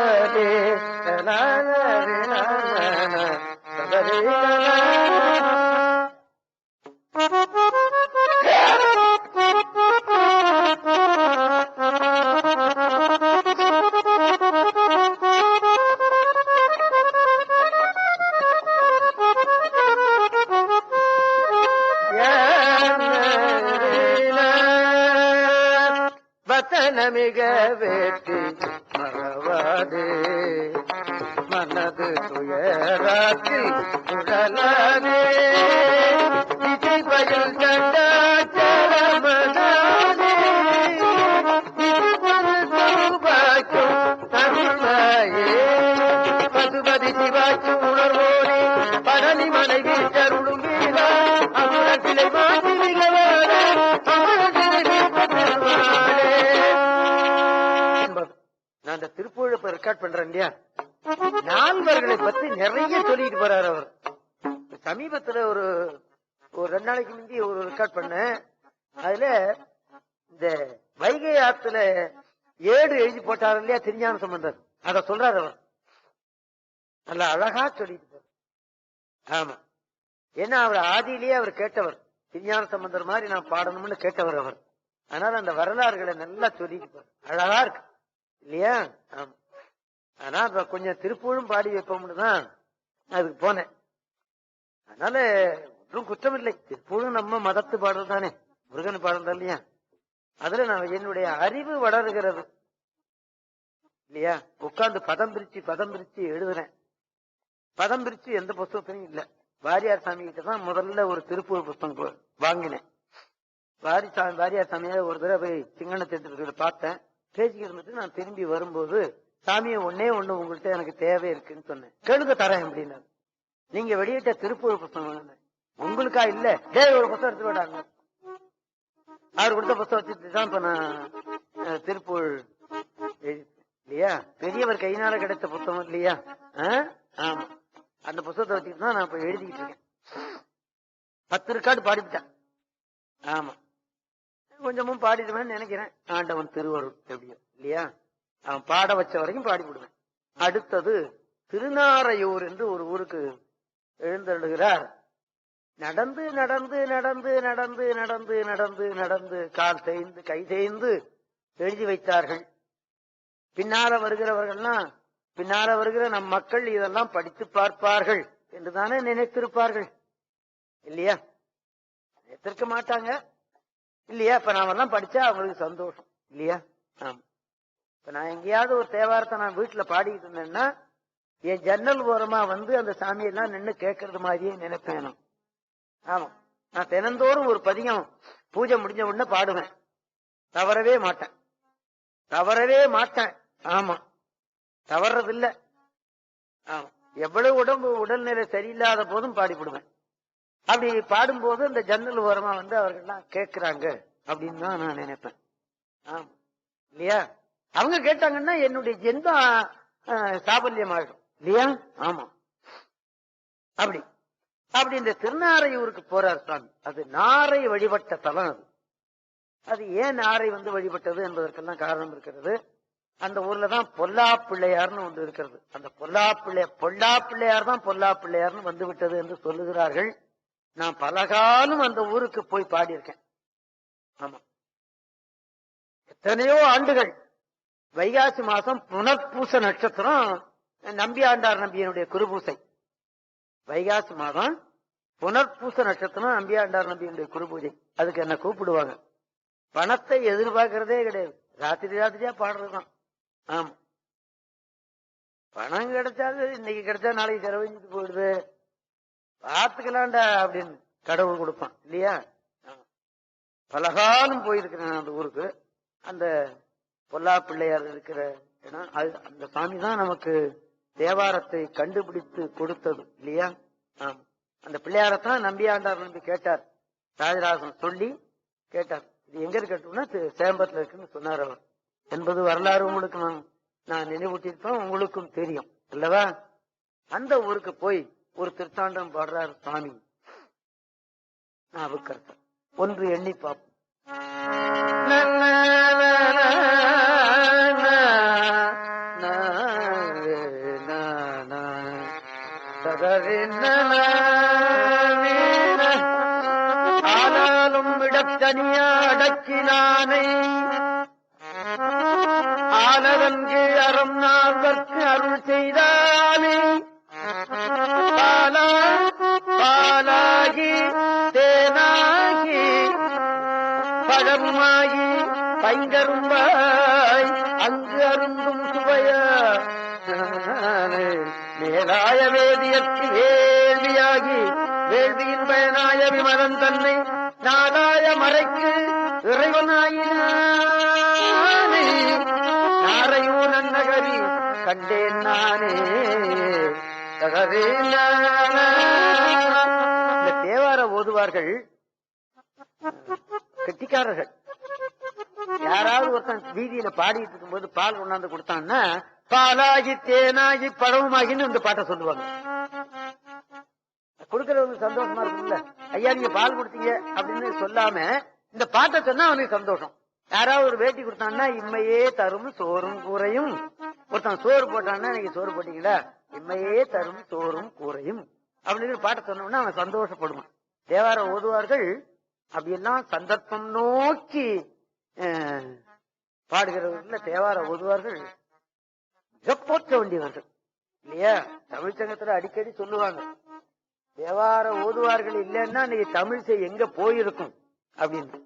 வத்தனமிக வேட்டி மறவாதே மனது துயராத்தில் உடலாதே. இசை பயில் சண்டாச்சரமதானே பாக்கும் தருணாயே. பசுபதி சிவாச்சு உணர்வோனே பழனி மனை வீட்டருளும் வீரா அமுரத்திலை மாற்றி மிகவாரே. நான் அந்த திருப்புகழை ரெக்கார்ட் பண்றேன் இல்லையா, நால்வர்களை பத்தி நிறைய சொல்லிட்டு போறாரு அவர். சமீபத்துல ஒரு 2 நாளைக்கு முந்தி ஒரு ரெக்கார்ட் பண்ண, அதுல இந்த வைகை ஆத்துல ஏடு எழுதி போட்டாரு இல்லையா திருஞான சம்பந்தர், அத சொல்றாரு அவர். நல்லா அழகா சொல்லிட்டு போறார். ஆமா, ஏன்னா அவர் ஆதியிலேயே அவர் கேட்டவர், திருஞான சம்பந்தர் மாதிரி நான் பாடணும்னு கேட்டவர் அவர். அதனால அந்த வரலாறுகளை நல்லா சொல்லிட்டு போறார். அழகா இருக்கு இல்லையா? ஆமா, ஆனா இப்ப கொஞ்சம் திருப்பூரும் பாடி வைப்போம்னு தான் அதுக்கு போனேன். அதனால ஒன்றும் குற்றம் இல்லை, திருப்பூரும் நம்ம மதத்து பாடல் தானே, முருகன் பாடல் இல்லையா? அதுல நான் என்னுடைய அறிவு வளருகிறது இல்லையா? உட்கார்ந்து பதம் பிரிச்சு எழுதுறேன். பதம் பிரிச்சு எந்த புத்தகத்திலையும் இல்ல. வாரியார் சாமி கிட்ட தான் முதல்ல ஒரு திருப்பூர் புத்தகம் வாங்கினேன். வாரியார் சாமியை ஒரு தடவை போய் சிங்கண்ண தேட்டத்துல பார்த்தேன், பேசிக்கிட்டு இருந்துட்டு நான் திரும்பி வரும்போது சாமியை ஒன்னே ஒண்ணு உங்கள்கிட்ட எனக்கு தேவை இருக்குன்னு சொன்னேன். கேளுங்க தரேன் அப்படின்னா. நீங்க வெளியிட்ட திருப்பூர் புத்தகம் உங்களுக்கா? இல்ல, ஒரு புத்தகம் எடுத்து விடாங்க. அவர் கொடுத்த புத்தகம் வச்சுட்டு தான் இப்ப நான் திருப்பூர் இல்லையா, பெரியவர் கையினால கிடைத்த புத்தகம் இல்லையா? ஆமா, அந்த புத்தகத்தை வச்சுட்டு தான் நான் இப்ப எழுதிக்கிட்டு இருக்கேன். 10 ரெக்கார்டு பாடிவிட்டேன். ஆமா, கொஞ்சமும் பாடிடுவேன்னு நினைக்கிறேன். ஆண்டவன் திருவருள் எப்படியோ இல்லையா, அவன் பாட வச்ச வரைக்கும் பாடிவிடுவேன். அடுத்தது திருநாரையூர் என்று ஒரு ஊருக்கு எழுந்தருளுகிறார். நடந்து நடந்து நடந்து நடந்து நடந்து நடந்து நடந்து கால் தேய்ந்து கை தேய்ந்து எழுதி வைத்தார்கள். பின்னால வருகிறவர்கள்லாம், பின்னால வருகிற நம் மக்கள் இதெல்லாம் படித்து பார்ப்பார்கள் என்றுதானே நினைத்திருப்பார்கள் இல்லையா? நினைத்திருக்க மாட்டாங்க இல்லையா? இப்ப நாம எல்லாம் படிச்சா அவங்களுக்கு சந்தோஷம் இல்லையா? ஆமா, இப்ப நான் எங்கேயாவது ஒரு தேவாரத்தை நான் வீட்டுல பாடிக்கிட்டு இருந்தேன்னா என் ஜன்னல் ஓரமா வந்து அந்த சாமியெல்லாம் நின்று கேட்கறது மாதிரியே நினைப்பேன். ஆமா, நான் தினந்தோறும் ஒரு பதிகம் பூஜை முடிஞ்ச உடனே பாடுவேன். தவறவே மாட்டேன், தவறவே மாட்டேன். ஆமா, தவறதில்ல. ஆமா, எவ்வளவு உடல்நிலை சரியில்லாத போதும் பாடிவிடுவேன். அப்படி பாடும்போது இந்த ஜன்னல் ஓரமா வந்து அவர்கள்லாம் கேட்கிறாங்க அப்படின்னு தான் நான் நினைப்பேன். ஆமா இல்லையா? அவங்க கேட்டாங்கன்னா என்னுடைய ஜென்மம் சாபல்யம் ஆகிடும் இல்லையா? ஆமா. அப்படி அப்படி இந்த திருநாரையூருக்கு போறார் சுவாமி. அது நாரை வழிபட்ட தலம். அது ஏன் நாரை வந்து வழிபட்டது என்பதற்கெல்லாம் காரணம் இருக்கிறது. அந்த ஊர்ல தான் பொல்லா பிள்ளையார்னு ஒன்று இருக்கிறது. அந்த பொல்லா பிள்ளையார் தான் பொல்லா பிள்ளையார்னு வந்து விட்டது என்று சொல்லுகிறார்கள். நான் பலகாலம் அந்த ஊருக்கு போய் பாடியிருக்கேன். ஆமா, எத்தனையோ ஆண்டுகள். வைகாசி மாசம் புனர்பூச நட்சத்திரம், நம்பியாண்டார் நம்பியனுடைய குருபூசை. வைகாசி மாதம் புனர்பூச நட்சத்திரம், நம்பியாண்டார் நம்பியனுடைய குருபூஜை. அதுக்கு என்ன கூப்பிடுவாங்க. பணத்தை எதிர்பார்க்கறதே கிடையாது, ராத்திரியா பாடுறதுதான். ஆமா, பணம் கிடைச்சாது இன்னைக்கு கிடைச்சா நாளைக்கு செலவழிஞ்சிட்டு போயிடுது, பார்த்துக்கலாம்டா அப்படின்னு கடவுள் கொடுப்பான் இல்லையா? பலகாலம் போயிருக்கிறேன் அந்த ஊருக்கு. அந்த பொல்லா பிள்ளையார் இருக்கிற இடம், அந்த சாமி தான் நமக்கு தேவாரத்தை கண்டுபிடித்து கொடுத்தது இல்லையா? ஆமா, அந்த பிள்ளையாரத்தான் நம்பியாண்டார் நம்பி கேட்டார். ராஜராஜன் சொல்லி கேட்டார், இது எங்க இருக்கட்டும்னா சேம்பத்துல இருக்குன்னு சொன்னார் அவர் என்பது வரலாறு உங்களுக்கு நான் நினைவூட்டிருப்பேன், உங்களுக்கும் தெரியும் அல்லவா? அந்த ஊருக்கு போய் ஒரு திருத்தாண்டம் பாடுறார் சுவாமி நாவுக்கரசர். ஒன்று எண்ணி பார்ப்போம். ஆனாலும் இடத்தனியா அடக்கினானை ஆனவன்கு அறம் நாள்வர்க்கு அருள் செய்தானே. பாலாகி தேனாகி பழமாகி பைங்கரும்பாய் அங்கு அருந்தும் சுவைய மேலாய வேதியற்கு வேள்வியாகி வேள்வியின் பயனாய விமலன் தன்னை நாடாய மறைக்கு இறைவனாயினானே. நாரையூ நன்னகரி கண்டேன் நானே. இந்த தேவார ஓதுவார்கள் கெட்டிக்காரர்கள். யாராவது ஒருத்தன் வீதியில பாடிட்டு இருக்கும் போது பால் கொண்டாந்து கொடுத்தான்னா பாலாகி தேனாகி பழமாகின்னு இந்த பாட்டை சொல்லுவாங்க. கொடுக்கறவங்க சந்தோஷமா இருக்கும்ல. ஐயா நீங்க பால் கொடுத்தீங்க அப்படின்னு சொல்லாம இந்த பாட்டை சொன்னா அவனுக்கு சந்தோஷம். யாராவது ஒரு வேட்டி கொடுத்தான்னா இம்மையே தரும் சோறும் கூரையும். ஒருத்தன் சோறு போட்டான்னா நீங்க சோறு போட்டீங்களா, இம்மையே தரும் சோறும் கூரையும் அப்படின்னு பாட்டை சொன்னோம்னா அவன் சந்தோஷப்படுவான். தேவார ஓதுவார்கள் அப்படியெல்லாம் சந்தர்ப்பம் நோக்கி பாடுகிறவர்கள் தேவார ஓதுவார்கள் மிக போற்ற வேண்டியவர்கள் இல்லையா? தமிழ்ச்சங்கத்துல அடிக்கடி சொல்லுவாங்க, தேவார ஓதுவார்கள் இல்லைன்னா இன்னைக்கு தமிழ்ச்சை எங்க போயிருக்கும் அப்படின்னு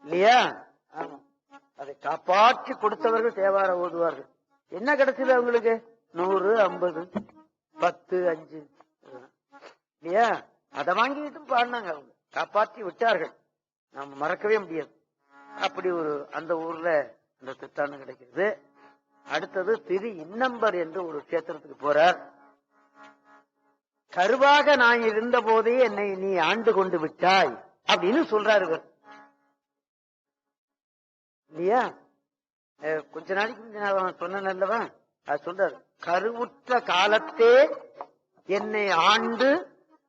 இல்லையா? ஆமா, அதை காப்பாற்றி கொடுத்தவர்கள் தேவார ஓதுவார்கள். என்ன கிடைச்சது அவங்களுக்கு? 100, 50, 10, 5 இல்லையா? அதை வாங்கிட்டு பாடினாங்க, அவங்க காப்பாற்றி விட்டார்கள். நாம மறக்கவே முடியாது. அப்படி ஒரு அந்த ஊர்ல அந்த திருத்தாண்டம் கிடைக்கிறது. அடுத்தது திரு இன்னம்பர் என்று ஒரு கஷேத்திரத்துக்கு போறார். கருவாக நான் இருந்த போதே என்னை நீ ஆண்டு கொண்டு விட்டாய் அப்படின்னு சொல்றாரு இவர் இல்லையா? கொஞ்ச நாளைக்கு நான் சொன்னேன் அல்லவா, அது சொல்றாரு. கருவுற்ற காலத்தே என்னை ஆண்டு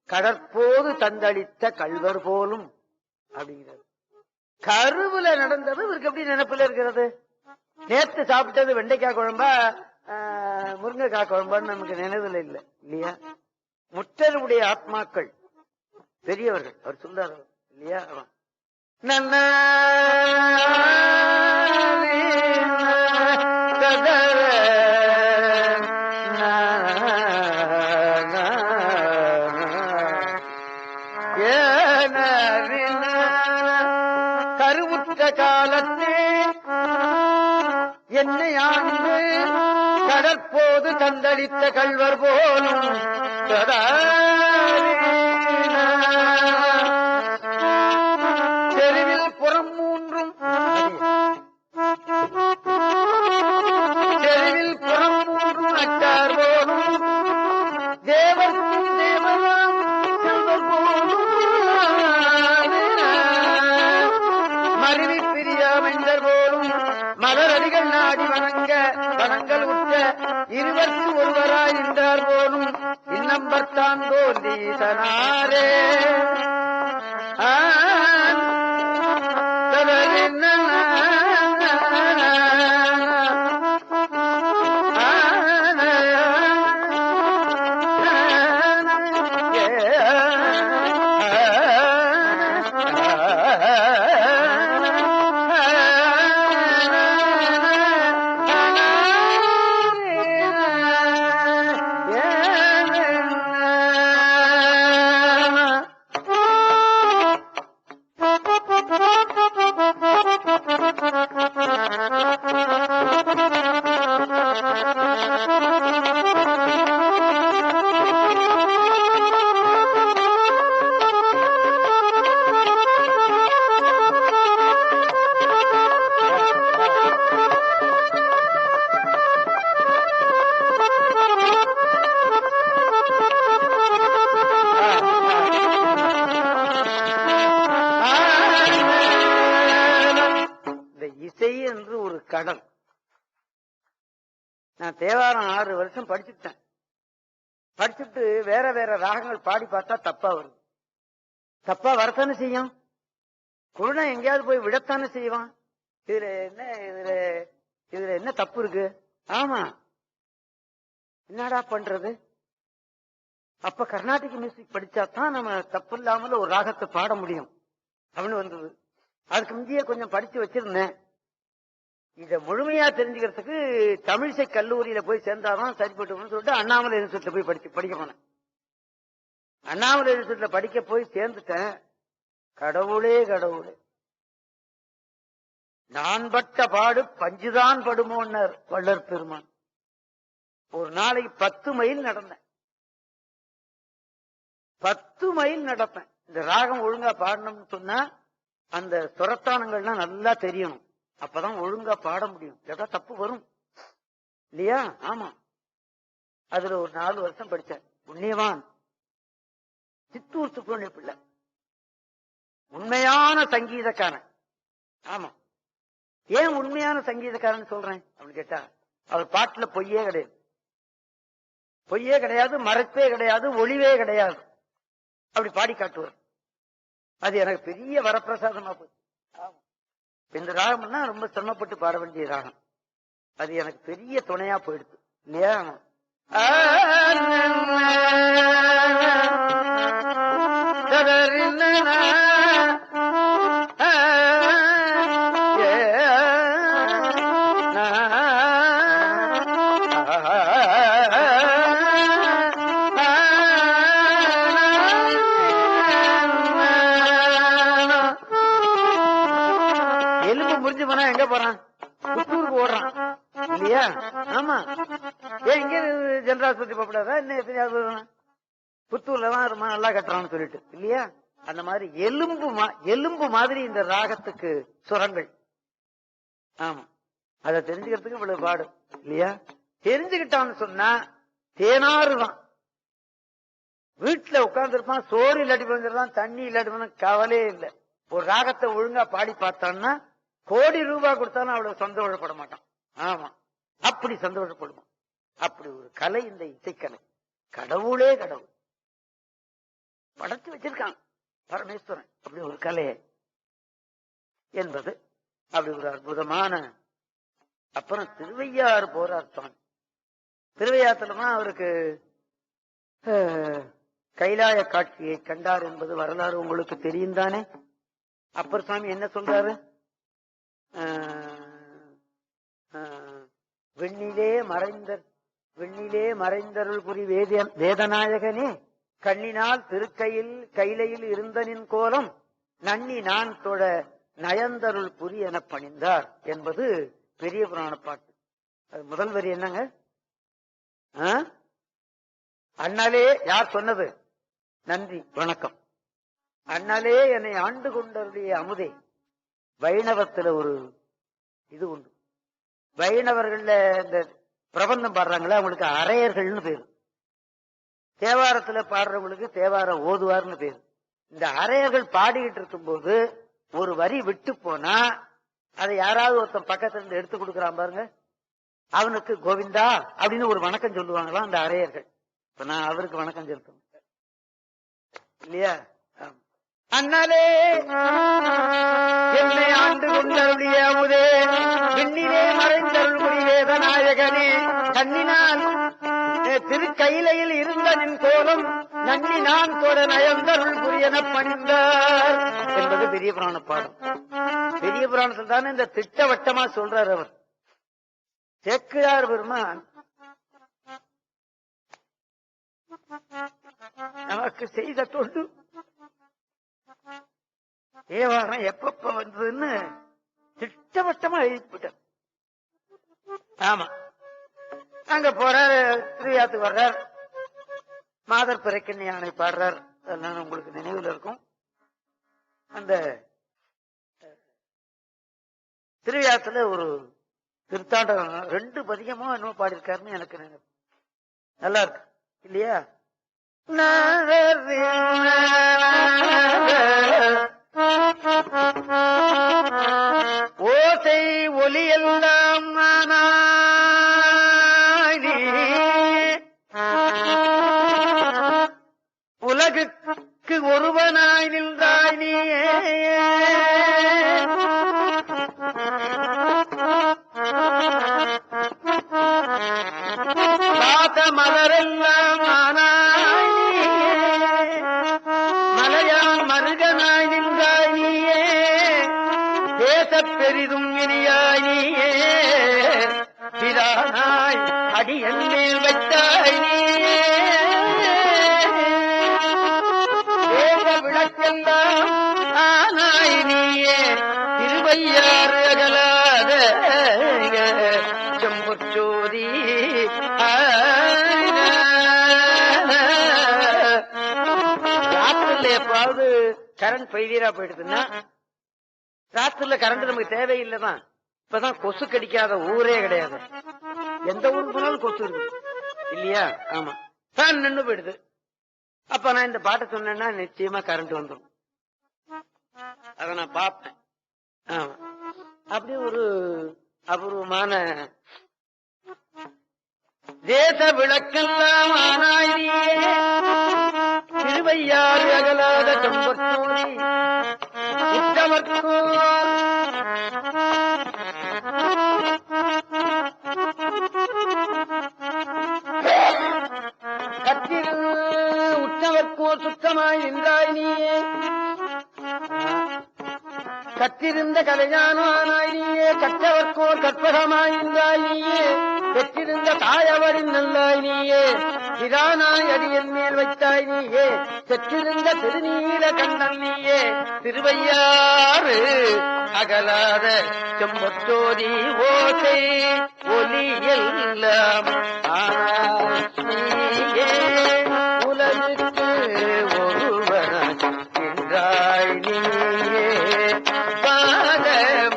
கடற்போது தந்தளித்த கல்வர் போலும் அப்படிங்கிறது. கருவுல நடந்தது இவருக்கு எப்படி நினைப்புல இருக்கிறது? நேற்று சாப்பிட்டது வெண்டைக்காய் குழம்பா முருங்கைக்காய் குழம்பான்னு நமக்கு நினைவுல இல்லை இல்லையா? முற்றருடைய ஆத்மாக்கள் பெரியவர்கள் அவர் சொல்றாரு இல்லையா? நன்ன கருவுற்ற காலத்தே என்னை ஆண்டு கடற்போது தந்தளித்த கல்வர் போலும் கணங்கள் உற்ற இருவர்க்கு ஒருவராய் நின்றார் போலும் இன்னம்பர்த்தான் தோன்றீசனாரே கடல். நான் தேவாரம் 6 வருஷம் படிச்சுட்டேன். படிச்சுட்டு வேற வேற ராகங்கள் பாடி பார்த்தா தப்பா வருது. தப்பா வரத்தானே செய்யும். குருணை எங்கேயாவது போய் விடத்தானே செய்வான். இதுல என்ன தப்பு இருக்கு? ஆமா, என்னடா பண்றது? அப்ப கர்நாடிக் மியூசிக் படிச்சாதான் நம்ம தப்பு இல்லாமல் ஒரு ராகத்தை பாட முடியும் அப்படின்னு வந்தது. அதுக்கு முந்தைய கொஞ்சம் படிச்சு வச்சிருந்தேன். இத முழுமையா தெரிஞ்சுக்கிறதுக்கு தமிழிசை கல்லூரியில போய் சேர்ந்தாதான் சரிப்பட்டு சொல்லிட்டு அண்ணாமலை யூனிவர்சிட்டியில போய் படிக்க போனேன். அண்ணாமலை யூனிவர்சிட்டியில படிக்க போய் சேர்ந்துட்டேன். கடவுளே கடவுளே, நான் பட்ட பாடு பஞ்சுதான் படுமோன்னர் வள்ளற் பெருமான். ஒரு நாளைக்கு 10 மைல் நடந்தேன். 10 மைல் நடப்பேன். இந்த ராகம் ஒழுங்கா பாடணும்னு சொன்னா அந்த சுரத்தானங்கள்லாம் நல்லா தெரியணும். அப்பதான் ஒழுங்கா பாட முடியும். ஏதாவது தப்பு வரும் இல்லையா? ஆமா. அதுல ஒரு 4 வருஷம் படிச்சேன். புண்ணியவான் சித்தூர் சுப்பிரமணிய பிள்ளை உண்மையான சங்கீதக்காரன். ஆமா. ஏன் உண்மையான சங்கீதக்காரன் சொல்றேன் அப்படின்னு கேட்டா, அவர் பாட்டுல பொய்யே கிடையாது. பொய்யே கிடையாது, மறைப்பே கிடையாது, ஒளிவே கிடையாது. அப்படி பாடி காட்டுவார். அது எனக்கு பெரிய வரப்பிரசாதமா போச்சு. இந்த ராகம்னா ரொம்ப சிரமப்பட்டு பாட வேண்டிய ராகம். அது எனக்கு பெரிய துணையா போயிடுது இல்லையா? எலும்பு முறிஞ்சு போனா எங்க போறான்? புத்தூருக்கு ஓடுறான் இல்லையா? ஆமா. ஏன் இங்க ஜெனராஸ்பத்தி போகக்கூடாதா? என்ன எத்தனையாவது புத்தூர்லதான் ரொம்ப நல்லா கட்டுறான்னு சொல்லிட்டு இல்லையா? அந்த மாதிரி எலும்பு மாதிரி இந்த ராகத்துக்கு சுரங்கள். ஆமா. அதை தெரிஞ்சுக்கிறதுக்கு இவ்வளவு பாடு இல்லையா? தெரிஞ்சுக்கிட்டான்னு சொன்னா தேனாறுதான். வீட்டுல உட்கார்ந்து இருப்பான், சோறு இல்லாட்டி வந்துருந்தான், தண்ணி இல்லாட்டி வந்து கவலையே இல்லை. ஒரு ராகத்தை ஒழுங்கா பாடி பார்த்தான்னா கோடி ரூபாய் கொடுத்தாலும் அவ்வளவு சந்தோஷப்பட மாட்டான். ஆமா, அப்படி சந்தோஷப்படுவான். அப்படி ஒரு கலை இந்த இசைக்கலை. கடவுளே கடவுள் படைச்சு வச்சிருக்கான் பரமேஸ்வரன். அப்படி ஒரு கலையை என்பது அப்படி ஒரு அற்புதமான. அப்புறம் திருவையாறு போறார் சுவாமி. திருவையாத்துலதான் அவருக்கு கைலாய காட்சியை கண்டார் என்பது வரலாறு உங்களுக்கு தெரியும் தானே. அப்பர் சுவாமி என்ன சொல்றாரு? விண்ணிலே மறைந்தருள் புரி வேதநாயகனே, கண்ணினால் திருக்கையில் கைலையில் இருந்தனின் கோலம் நன்னி நான் தொட நயந்தருள் புரி என பணிந்தார் என்பது பெரிய புராண பாட்டு. அது முதல் வரி என்னங்க? அண்ணலே, யார் சொன்னது? நன்றி, வணக்கம். அண்ணலே என்னை ஆண்டு கொண்டருடைய அமுதே. வைணவத்துல ஒரு இது உண்டு. வைணவர்கள்ல இந்த பிரபந்தம் பாடுறாங்களே அவங்களுக்கு அரையர்கள்னு பேரு. தேவாரத்துல பாடுறவங்களுக்கு தேவார ஓதுவார்னு பேரு. இந்த அரையர்கள் பாடிக்கிட்டு இருக்கும் போது ஒரு வரி விட்டு போனா அதை யாராவது ஒருத்தன் பக்கத்துல இருந்து எடுத்து கொடுக்கறான் பாருங்க. அவனுக்கு கோவிந்தா அப்படின்னு ஒரு வணக்கம் சொல்லுவாங்களாம் அந்த அரையர்கள். இப்ப நான் அவருக்கு வணக்கம் செலுத்தணும் இல்லையா? அண்ணலே என்னை ஆண்டு கொண்டருளிய அமுதே, விண்ணிலே மறைந்தருள்புரி வேதநாயகனே, கண்ணினால் திருக்கையிலையில் இருந்த நின் கோலம் நன்னி நான் தொட நயந்தருள் புரியன பணிந்தார் என்பது பெரிய புராண பாடம். பெரிய புராணத்தில் தானே இந்த திட்டவட்டமா சொல்றார் அவர். சேக்கிழார் பெருமான் நமக்கு செய்த தொண்டு தேவாரம் எப்பப்ப வந்ததுன்னு திட்டவட்டமா எழுதிவிட்டார். ஆமா, அங்க போறாரு, திருவிழாத்துக்கு வர்றார், மாதர் பிறக்கண்ணி யானை பாடுறார். அதெல்லாம் உங்களுக்கு நினைவில் இருக்கும். அந்த திருவிழாத்துல ஒரு திருத்தாண்டம் 2 பதிகமோ என்னமோ பாடியிருக்காருன்னு எனக்கு நினைவு. நல்லா இருக்கு இல்லையா? ஓசை ஒலி எல்லாம் உலகுக்கு ஒருவனாய் நின்றாய் நீயே, காத்த மலரெல்லாம் ஆனாய் நீயே, மலையான் மருகனாய் நின்றாய் நீயே, தேசப் பெரிதும் இனியாய் நீயே, பிரானாய் அடியன் மேல் வைத்தாய் நீயே, விளக்கெல்லாம் ஆனாய் நீயே, திருவையாறு அகலாத செம்பொற்றோதி. ராத்திரில எப்பாவது கரண்ட் ஃபெயிலியரா போயிடுதுன்னா, ராத்திரில கரண்ட் நமக்கு தேவையில்லைதான். இப்பதான் கொசு கடிக்காத ஊரே கிடையாது. எந்த ஊருக்கு போனாலும் கொசு இருக்கு இல்லையா? ஆமா, ஃபேன் நின்று போயிடுது. அப்ப நான் இந்த பாட்டை சொன்னேன்னா நிச்சயமா கரண்ட் வந்துடும். அத நான் பார்ப்பேன். ஆமா, அப்படி ஒரு அபூர்வமான தேச விளக்கெல்லாம் ஆனாய் நீயே, திருவையாறு அகலாத செம்பொற்றோதி, உற்றவர்க்கோ உற்றவர்க்கோ சுத்தமாய் நின்றாய் நீயே, கற்றிருந்த கலைஞானாய் நீயே, கற்றவர்க்கோ கற்பகமாய் நின்றாய் நீயே, பெற்றிருந்த தாயவரின் நல்லாய் நீயே, பிரானாய் அடியன் மேல் வைத்தாய் நீயே, பெற்றிருந்த திருநீல கண்ணன் நீயே, திருவையாறு அகலாத செம்பொற்றோதி, ஓசை ஒலி எல்லாம் ஆனாய் நீயே, உலகுக்கு ஒருவனாய் நின்றாய் நீயே, பாத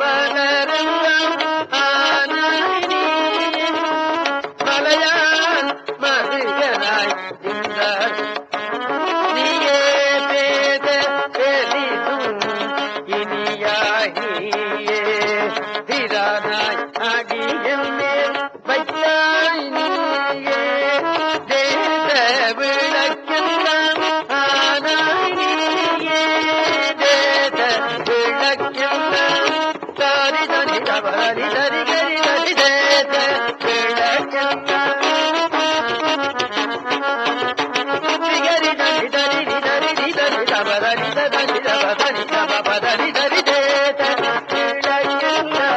மலரெல்லாம் ஆனாய் நீயே, மலையான் மருகனாய் நின்றாய் நீயே, பேத பெரிதும் இனியாய் நீயே, திரானாய் அடியன் மேல் வைத்தாய் நீயே, தேச விளக்கெல்லாம் ஆனாய் நீயே, தேச விளக்கெல்லாம் தாரி தனி தவறி தரி கரி தரி, தேச விளக்கெல்லாம் கரி தனி தரி தரி தரி தவறி தரி தவறி தவறி தரி, தேச விளக்கெல்லாம்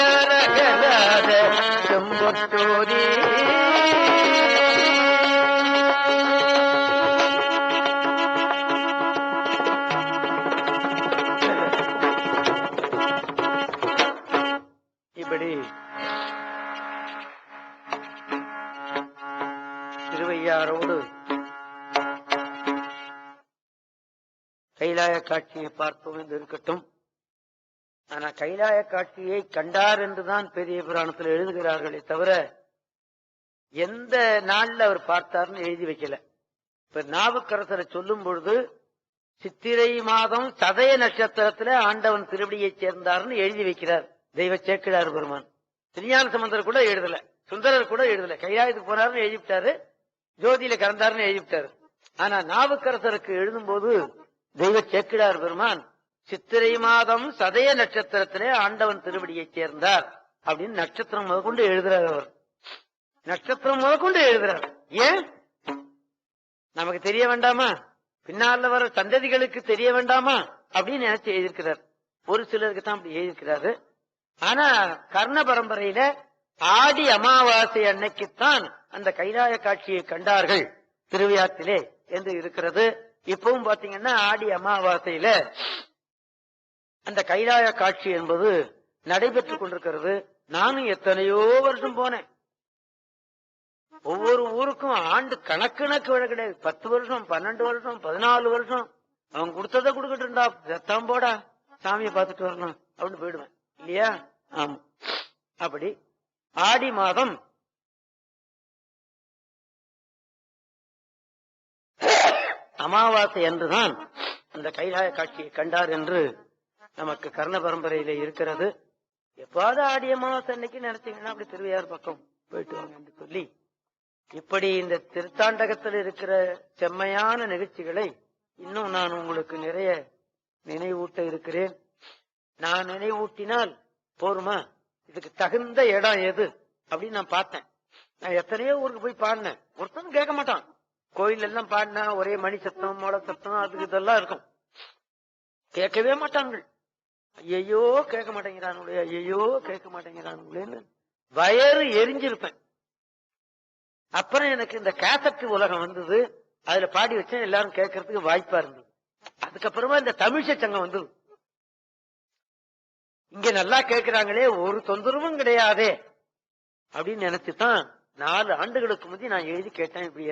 திருவையாரகலாத செம்பொற்றோதி. திருவையாரோடு கைலாய காட்சியை பார்த்தோம் என்று இருக்கட்டும். ஆனா கைலாய காட்சியை கண்டார் என்றுதான் பெரிய புராணத்தில் எழுதுகிறார்களே தவிர எந்த நாள்ல அவர் பார்த்தார்னு எழுதி வைக்கல. இப்ப நாவுக்கரசரை சொல்லும் பொழுது சித்திரை மாதம் சதய நட்சத்திரத்துல ஆண்டவன் திருவடியை சேர்ந்தார்னு எழுதி வைக்கிறார் தெய்வ சேக்கிழார் பெருமான். திருஞான சம்பந்தர் கூட எழுதல, சுந்தரர் கூட எழுதல. கைலாயத்துக்கு போனார்னு எழுதிவிட்டாரு, ஜோதியில கறந்தாருன்னு எழுதிவிட்டாரு. ஆனா நாவுக்கரசருக்கு எழுதும் போது தெய்வ சேக்கிழார் பெருமான் சித்திரை மாதம் சதய நட்சத்திரத்திலே ஆண்டவன் திருவடியை சேர்ந்தார் அப்படின்னு நட்சத்திரம் முதற்கொண்டு எழுதுறார். அவர் நட்சத்திரம் முதற்கொண்டு எழுதுறார். ஏன் நமக்கு தெரிய வேண்டாமா? பின்னால வர சந்ததிகளுக்கு தெரிய வேண்டாமா அப்படின்னு நினைச்சு எழுதியிருக்கிறார். ஒரு சிலருக்கு தான் அப்படி எழுதியிருக்கிறாரு. ஆனா கர்ண பரம்பரையில ஆடி அமாவாசை அன்னைக்குத்தான் அந்த கைலாய காட்சியை கண்டார்கள் திருவையாற்றிலே என்று இருக்கிறது. இப்பவும் பாத்தீங்கன்னா ஆடி அமாவாசையில அந்த கைலாய காட்சி என்பது நடைபெற்றுக் கொண்டிருக்கிறது. நானும் எத்தனையோ வருஷம் போனேன். ஒவ்வொரு ஊருக்கும் ஆண்டு கணக்கு விட கிடையாது. 10 வருஷம், 12 வருஷம், 14 வருஷம் அவன் கொடுத்ததை கொடுக்கட்டும்டா, ரத்தம் போடா, சாமியை பார்த்துட்டு வரணும் அப்படின்னு போயிடுவேன் இல்லையா? ஆமா. அப்படி ஆடி மாதம் அமாவாசை என்றுதான் அந்த கைலாய காட்சியை கண்டார் என்று நமக்கு கர்ண பரம்பரையில இருக்கிறது. எப்பாவது ஆடி அமாவாசை அன்னைக்கு நினைச்சீங்கன்னா அப்படி திருவையார் பக்கம் போயிட்டு வாங்க என்று சொல்லி, இப்படி இந்த திருத்தாண்டகத்தில் இருக்கிற செம்மையான நிகழ்ச்சிகளை இன்னும் நான் உங்களுக்கு நிறைய நினைவூட்ட இருக்கிறேன். நான் நினைவூட்டினால் போருமா? இதுக்கு தகுந்த இடம் எது அப்படின்னு நான் பார்த்தேன். நான் எத்தனையோ ஊருக்கு போய் பாடினேன், ஒருத்தனும் கேட்க மாட்டான். கோயில் எல்லாம் பாடினா ஒரே மணி சத்தம், மோள சத்தம், அதுக்கு இதெல்லாம் இருக்கும். கேட்கவே மாட்டாங்க. ஐயோ கேட்க மாட்டேங்கிறானுங்களே, ஐயோ கேட்க மாட்டேங்கிறானுங்களேன்னு வயறு எரிஞ்சிருப்பேன். அப்புறம் எனக்கு இந்த கேசட் உலகம் வந்தது, அதுல பாடி வச்சேன், எல்லாரும் கேட்கறதுக்கு வாய்ப்பா இருந்தது. அதுக்கப்புறமா இந்த தமிழிசை சங்கம் வந்தது. இங்க நல்லா கேட்கிறாங்களே, ஒரு தொந்தரவும் கிடையாதே அப்படின்னு நினைச்சுதான் 4 ஆண்டுகளுக்கு முந்தி நான் எழுதி கேட்டேன். இப்படி